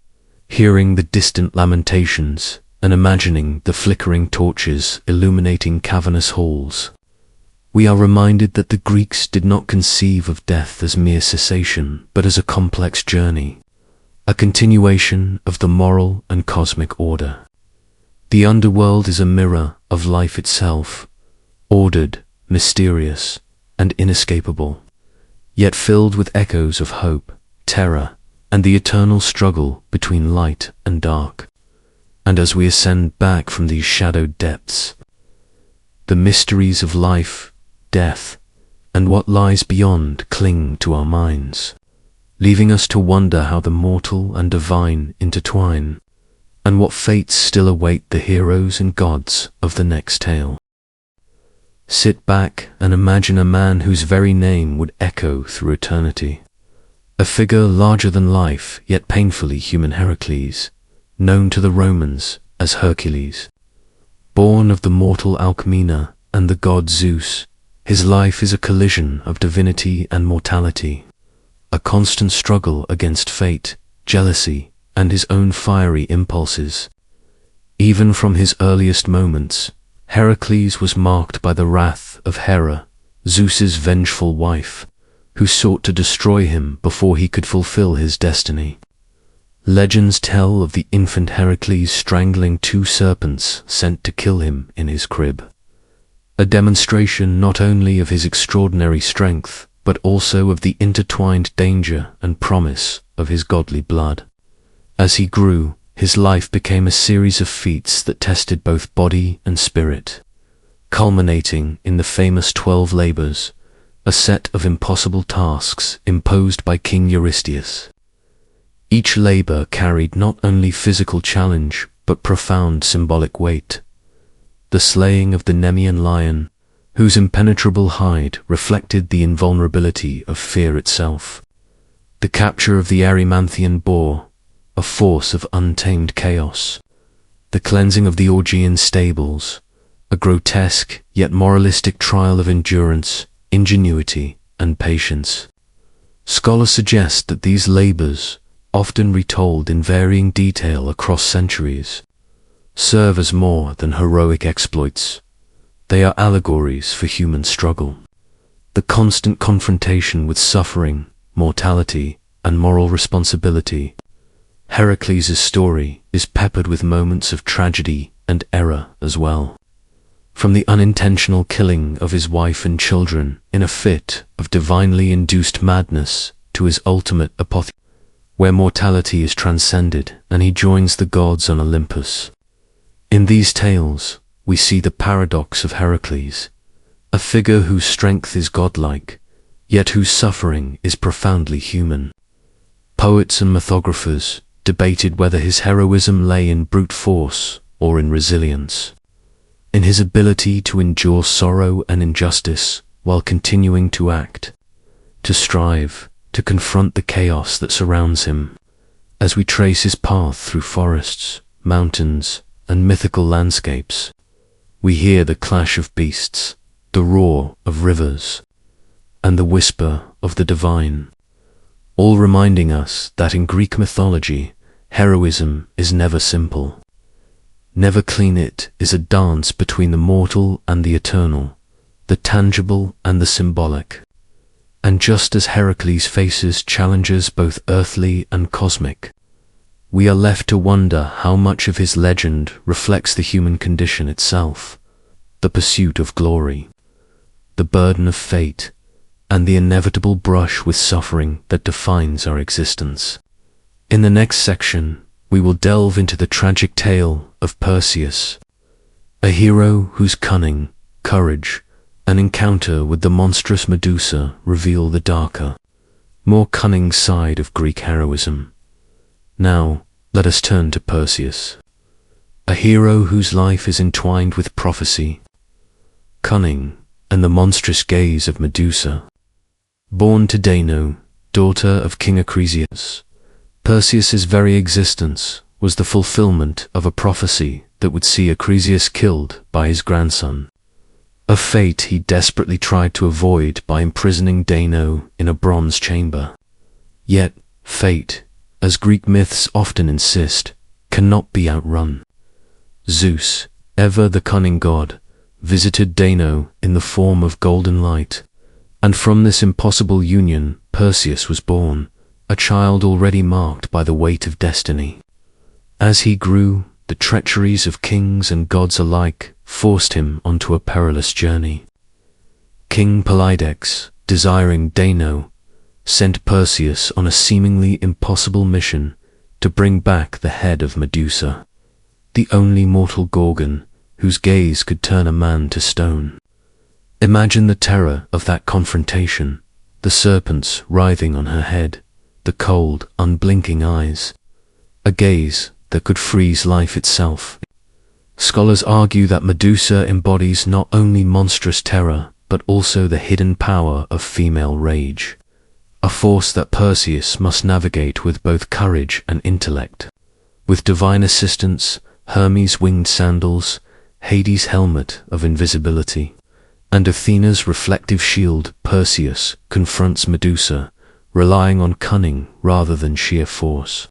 hearing the distant lamentations and imagining the flickering torches illuminating cavernous halls, we are reminded that the Greeks did not conceive of death as mere cessation, but as a complex journey, a continuation of the moral and cosmic order. The underworld is a mirror of life itself, ordered, mysterious, and inescapable, yet filled with echoes of hope, terror, and the eternal struggle between light and dark. And as we ascend back from these shadowed depths, the mysteries of life, death, and what lies beyond cling to our minds, leaving us to wonder how the mortal and divine intertwine, and what fates still await the heroes and gods of the next tale. Sit back and imagine a man whose very name would echo through eternity, a figure larger than life, yet painfully human, Heracles, known to the Romans as Hercules. Born of the mortal Alcmena and the god Zeus, his life is a collision of divinity and mortality, a constant struggle against fate, jealousy, and his own fiery impulses. Even from his earliest moments, Heracles was marked by the wrath of Hera, Zeus's vengeful wife, who sought to destroy him before he could fulfill his destiny. Legends tell of the infant Heracles strangling 2 serpents sent to kill him in his crib, a demonstration not only of his extraordinary strength, but also of the intertwined danger and promise of his godly blood. As he grew, his life became a series of feats that tested both body and spirit, culminating in the famous 12 labors, a set of impossible tasks imposed by King Eurystheus. Each labor carried not only physical challenge, but profound symbolic weight. The slaying of the Nemean lion, whose impenetrable hide reflected the invulnerability of fear itself. The capture of the Erymanthian boar, a force of untamed chaos. The cleansing of the Augean stables, a grotesque yet moralistic trial of endurance, ingenuity, and patience. Scholars suggest that these labors, often retold in varying detail across centuries, serve as more than heroic exploits. They are allegories for human struggle, the constant confrontation with suffering, mortality, and moral responsibility. Heracles' story is peppered with moments of tragedy and error as well. From the unintentional killing of his wife and children in a fit of divinely induced madness to his ultimate apotheosis, where mortality is transcended and he joins the gods on Olympus. In these tales, we see the paradox of Heracles, a figure whose strength is godlike, yet whose suffering is profoundly human. Poets and mythographers debated whether his heroism lay in brute force or in resilience, in his ability to endure sorrow and injustice while continuing to act, to strive, to confront the chaos that surrounds him. As we trace his path through forests, mountains, and mythical landscapes, we hear the clash of beasts, the roar of rivers, and the whisper of the divine, all reminding us that in Greek mythology, heroism is never simple. Never clean. It is a dance between the mortal and the eternal, the tangible and the symbolic. And just as Heracles faces challenges both earthly and cosmic, we are left to wonder how much of his legend reflects the human condition itself, the pursuit of glory, the burden of fate, and the inevitable brush with suffering that defines our existence. In the next section, we will delve into the tragic tale of Perseus, a hero whose cunning, courage, and encounter with the monstrous Medusa reveal the darker, more cunning side of Greek heroism. Now, let us turn to Perseus, a hero whose life is entwined with prophecy, cunning, and the monstrous gaze of Medusa. Born to Dano, daughter of King Acrisius, Perseus's very existence was the fulfillment of a prophecy that would see Acrisius killed by his grandson, a fate he desperately tried to avoid by imprisoning Dano in a bronze chamber. Yet, fate, as Greek myths often insist, cannot be outrun. Zeus, ever the cunning god, visited Dano in the form of golden light, and from this impossible union Perseus was born, a child already marked by the weight of destiny. As he grew, the treacheries of kings and gods alike forced him onto a perilous journey. King Polydex, desiring Dano, sent Perseus on a seemingly impossible mission to bring back the head of Medusa, the only mortal Gorgon whose gaze could turn a man to stone. Imagine the terror of that confrontation, the serpents writhing on her head, the cold, unblinking eyes, a gaze that could freeze life itself. Scholars argue that Medusa embodies not only monstrous terror, but also the hidden power of female rage, a force that Perseus must navigate with both courage and intellect. With divine assistance, Hermes' winged sandals, Hades' helmet of invisibility, and Athena's reflective shield, Perseus confronts Medusa, relying on cunning rather than sheer force.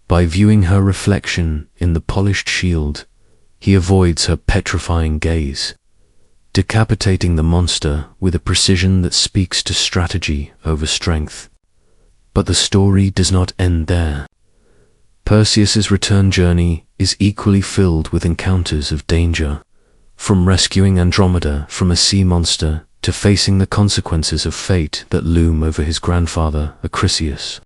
By viewing her reflection in the polished shield, he avoids her petrifying gaze, decapitating the monster with a precision that speaks to strategy over strength. But the story does not end there. Perseus's return journey is equally filled with encounters of danger, from rescuing Andromeda from a sea monster to facing the consequences of fate that loom over his grandfather, Acrisius.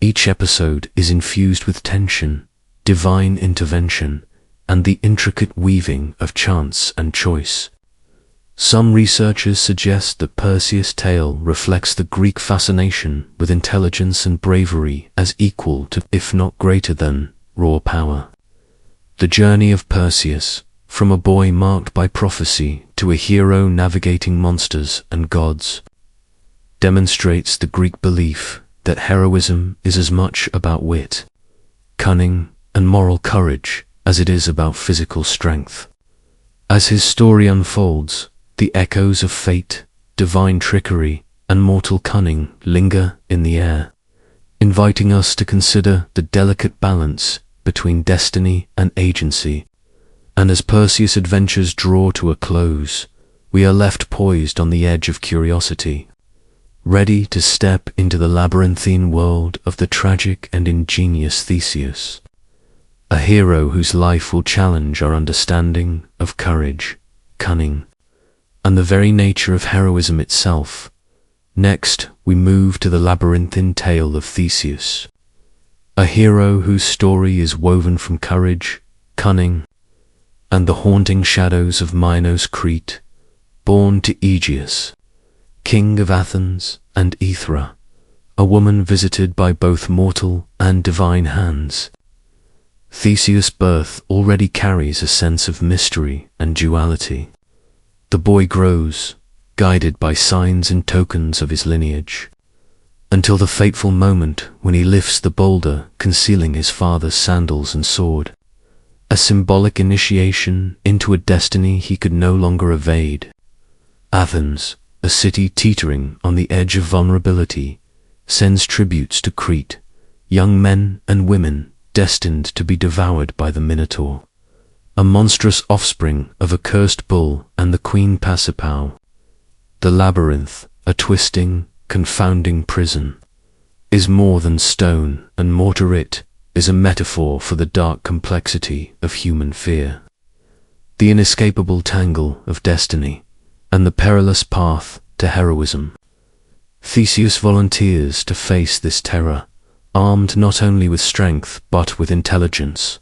Each episode is infused with tension, divine intervention, and the intricate weaving of chance and choice. Some researchers suggest that Perseus' tale reflects the Greek fascination with intelligence and bravery as equal to, if not greater than, raw power. The journey of Perseus, from a boy marked by prophecy to a hero navigating monsters and gods, demonstrates the Greek belief that heroism is as much about wit, cunning, and moral courage as it is about physical strength. As his story unfolds, the echoes of fate, divine trickery, and mortal cunning linger in the air, inviting us to consider the delicate balance between destiny and agency. And as Perseus' adventures draw to a close, we are left poised on the edge of curiosity, ready to step into the labyrinthine world of the tragic and ingenious Theseus, a hero whose life will challenge our understanding of courage, cunning, and the very nature of heroism itself. Next, we move to the labyrinthine tale of Theseus, a hero whose story is woven from courage, cunning, and the haunting shadows of Minos Crete, born to Aegeus, king of Athens and Aethra, a woman visited by both mortal and divine hands. Theseus' birth already carries a sense of mystery and duality. The boy grows, guided by signs and tokens of his lineage, until the fateful moment when he lifts the boulder concealing his father's sandals and sword, a symbolic initiation into a destiny he could no longer evade. Athens, a city teetering on the edge of vulnerability, sends tributes to Crete, young men and women destined to be devoured by the Minotaur, a monstrous offspring of a cursed bull and the queen Pasiphae. The labyrinth, a twisting, confounding prison, is more than stone and mortar. It is a metaphor for the dark complexity of human fear, the inescapable tangle of destiny, and the perilous path to heroism. Theseus volunteers to face this terror, armed not only with strength but with intelligence,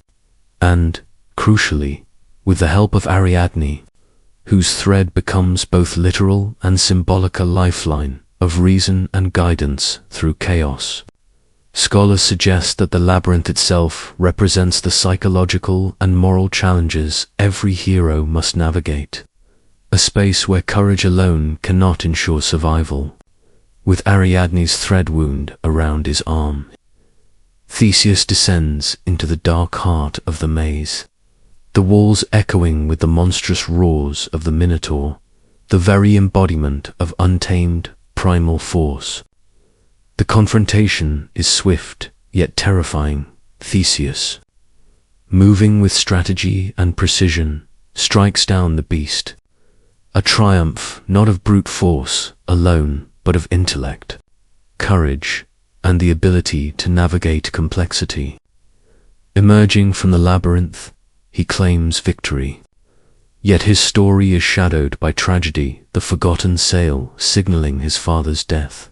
and, crucially, with the help of Ariadne, whose thread becomes both literal and symbolic, a lifeline of reason and guidance through chaos. Scholars suggest that the labyrinth itself represents the psychological and moral challenges every hero must navigate, a space where courage alone cannot ensure survival. With Ariadne's thread wound around his arm, Theseus descends into the dark heart of the maze, the walls echoing with the monstrous roars of the Minotaur, the very embodiment of untamed, primal force. The confrontation is swift, yet terrifying. Theseus, moving with strategy and precision, strikes down the beast, a triumph not of brute force alone, but of intellect, courage, and the ability to navigate complexity. Emerging from the labyrinth, he claims victory. Yet his story is shadowed by tragedy, the forgotten sail signaling his father's death.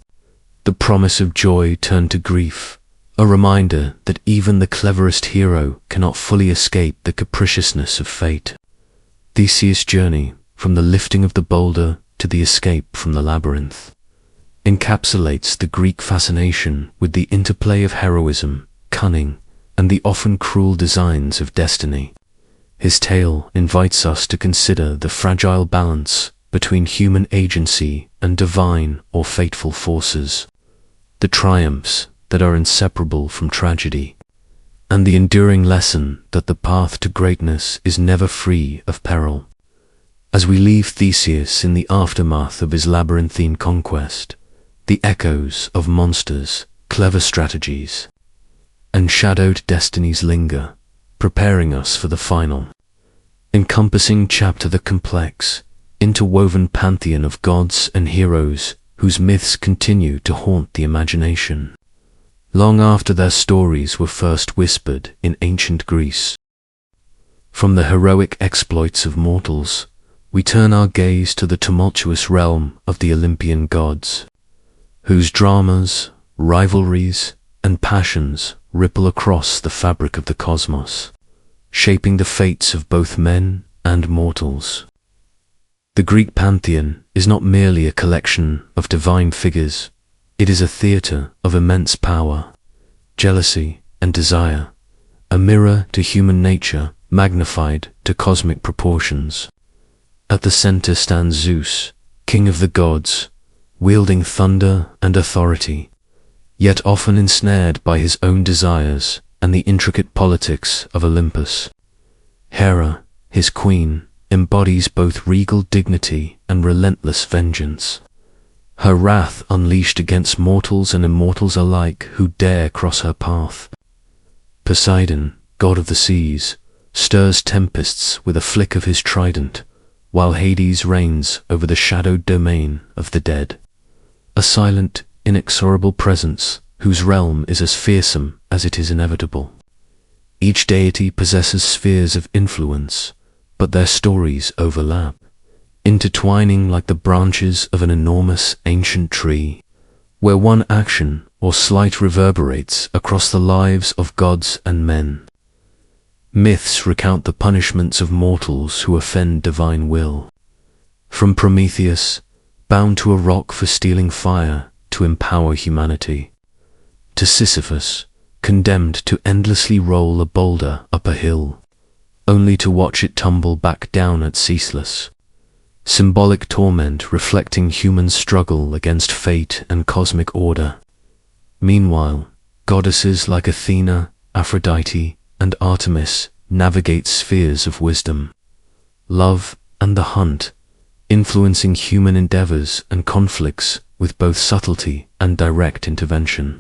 The promise of joy turned to grief, a reminder that even the cleverest hero cannot fully escape the capriciousness of fate. Theseus' journey, from the lifting of the boulder to the escape from the labyrinth, encapsulates the Greek fascination with the interplay of heroism, cunning, and the often cruel designs of destiny. His tale invites us to consider the fragile balance between human agency and divine or fateful forces, the triumphs that are inseparable from tragedy, and the enduring lesson that the path to greatness is never free of peril. As we leave Theseus in the aftermath of his labyrinthine conquest, the echoes of monsters, clever strategies, and shadowed destinies linger, preparing us for the final, encompassing chapter, the complex, interwoven pantheon of gods and heroes whose myths continue to haunt the imagination, long after their stories were first whispered in ancient Greece. From the heroic exploits of mortals, we turn our gaze to the tumultuous realm of the Olympian gods, whose dramas, rivalries, and passions ripple across the fabric of the cosmos, shaping the fates of both men and mortals. The Greek pantheon is not merely a collection of divine figures, it is a theatre of immense power, jealousy, and desire, a mirror to human nature magnified to cosmic proportions. At the center stands Zeus, king of the gods, wielding thunder and authority, yet often ensnared by his own desires and the intricate politics of Olympus. Hera, his queen, embodies both regal dignity and relentless vengeance, her wrath unleashed against mortals and immortals alike who dare cross her path. Poseidon, god of the seas, stirs tempests with a flick of his trident, while Hades reigns over the shadowed domain of the dead, a silent, inexorable presence whose realm is as fearsome as it is inevitable. Each deity possesses spheres of influence, but their stories overlap, intertwining like the branches of an enormous ancient tree, where one action or slight reverberates across the lives of gods and men. Myths recount the punishments of mortals who offend divine will, from Prometheus, bound to a rock for stealing fire to empower humanity, to Sisyphus, condemned to endlessly roll a boulder up a hill, only to watch it tumble back down at ceaseless. Symbolic torment reflecting human struggle against fate and cosmic order. Meanwhile, goddesses like Athena, Aphrodite, and Artemis navigate spheres of wisdom, love, and the hunt, influencing human endeavors and conflicts with both subtlety and direct intervention.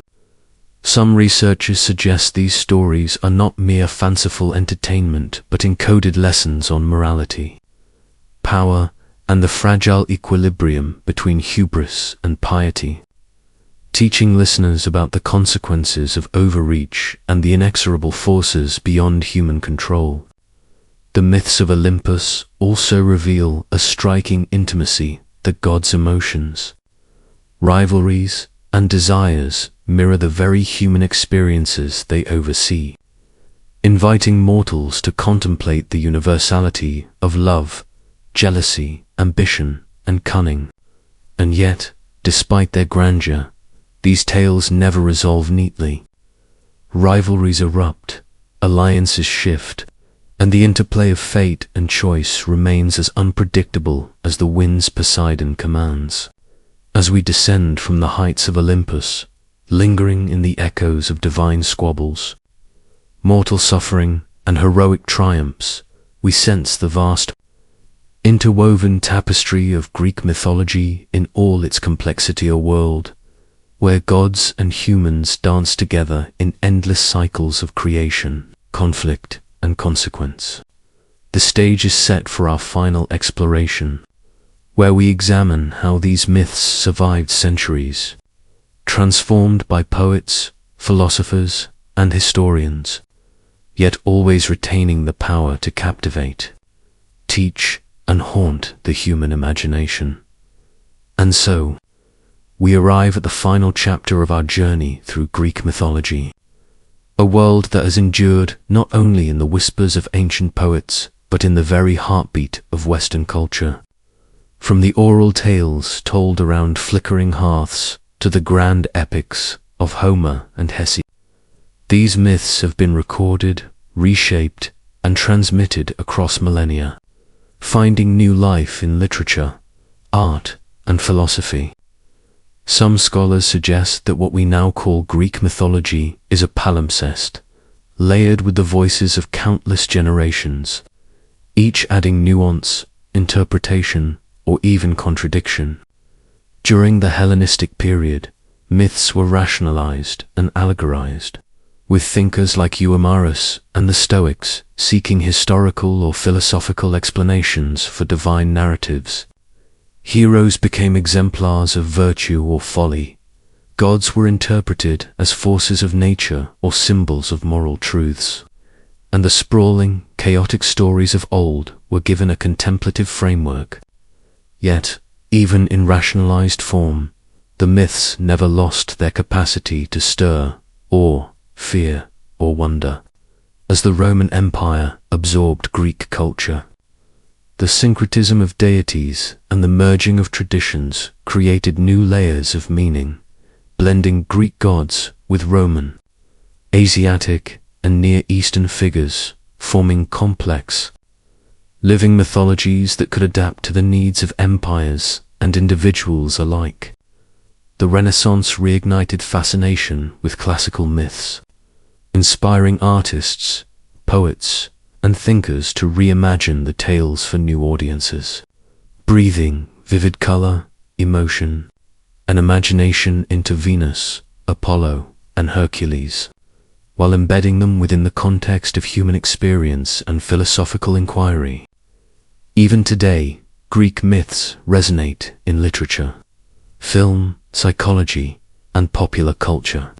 Some researchers suggest these stories are not mere fanciful entertainment but encoded lessons on morality, power, and the fragile equilibrium between hubris and piety, teaching listeners about the consequences of overreach and the inexorable forces beyond human control. The myths of Olympus also reveal a striking intimacy, the gods' emotions. rivalries, and desires mirror the very human experiences they oversee, inviting mortals to contemplate the universality of love, jealousy, ambition, and cunning. And yet, despite their grandeur, these tales never resolve neatly. Rivalries erupt, alliances shift, and the interplay of fate and choice remains as unpredictable as the winds Poseidon commands. As we descend from the heights of Olympus, lingering in the echoes of divine squabbles, mortal suffering, and heroic triumphs, we sense the vast, interwoven tapestry of Greek mythology in all its complexity, a world where gods and humans dance together in endless cycles of creation, conflict, and consequence. The stage is set for our final exploration, where we examine how these myths survived centuries, transformed by poets, philosophers, and historians, yet always retaining the power to captivate, teach, and haunt the human imagination. And so, we arrive at the final chapter of our journey through Greek mythology, a world that has endured not only in the whispers of ancient poets, but in the very heartbeat of Western culture. From the oral tales told around flickering hearths to the grand epics of Homer and Hesiod, these myths have been recorded, reshaped, and transmitted across millennia, finding new life in literature, art, and philosophy. Some scholars suggest that what we now call Greek mythology is a palimpsest, layered with the voices of countless generations, each adding nuance, interpretation, or even contradiction. During the Hellenistic period, myths were rationalized and allegorized, with thinkers like Euhemarus and the Stoics seeking historical or philosophical explanations for divine narratives. Heroes became exemplars of virtue or folly. Gods were interpreted as forces of nature or symbols of moral truths. And the sprawling, chaotic stories of old were given a contemplative framework. Yet, even in rationalized form, the myths never lost their capacity to stir awe, fear, or wonder. As the Roman Empire absorbed Greek culture, the syncretism of deities and the merging of traditions created new layers of meaning, blending Greek gods with Roman, Asiatic, and Near Eastern figures, forming complex, living mythologies that could adapt to the needs of empires and individuals alike. The Renaissance reignited fascination with classical myths, inspiring artists, poets, and thinkers to reimagine the tales for new audiences, breathing vivid color, emotion, and imagination into Venus, Apollo, and Hercules, while embedding them within the context of human experience and philosophical inquiry. Even today, Greek myths resonate in literature, film, psychology, and popular culture,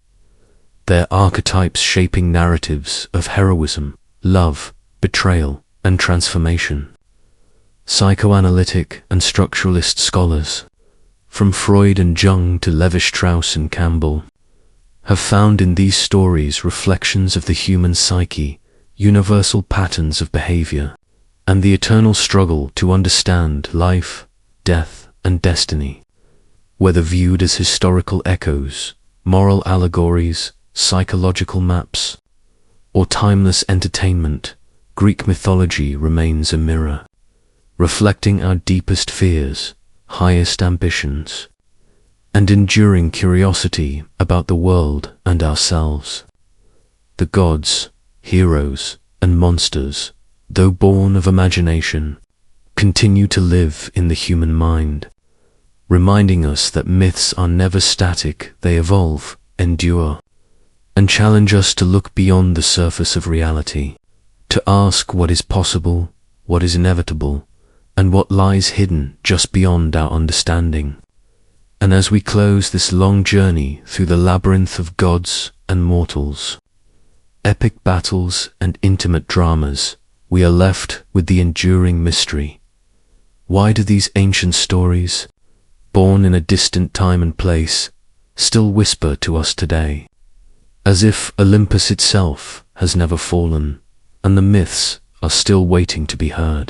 their archetypes shaping narratives of heroism, love, betrayal, and transformation. Psychoanalytic and structuralist scholars, from Freud and Jung to Levi-Strauss and Campbell, have found in these stories reflections of the human psyche, universal patterns of behavior, and the eternal struggle to understand life, death, and destiny. Whether viewed as historical echoes, moral allegories, psychological maps, or timeless entertainment, Greek mythology remains a mirror, reflecting our deepest fears, highest ambitions, and enduring curiosity about the world and ourselves. The gods, heroes, and monsters, though born of imagination, continue to live in the human mind, reminding us that myths are never static, they evolve, endure, and challenge us to look beyond the surface of reality, to ask what is possible, what is inevitable, and what lies hidden just beyond our understanding. And as we close this long journey through the labyrinth of gods and mortals, epic battles and intimate dramas, we are left with the enduring mystery. Why do these ancient stories, born in a distant time and place, still whisper to us today, as if Olympus itself has never fallen, and the myths are still waiting to be heard.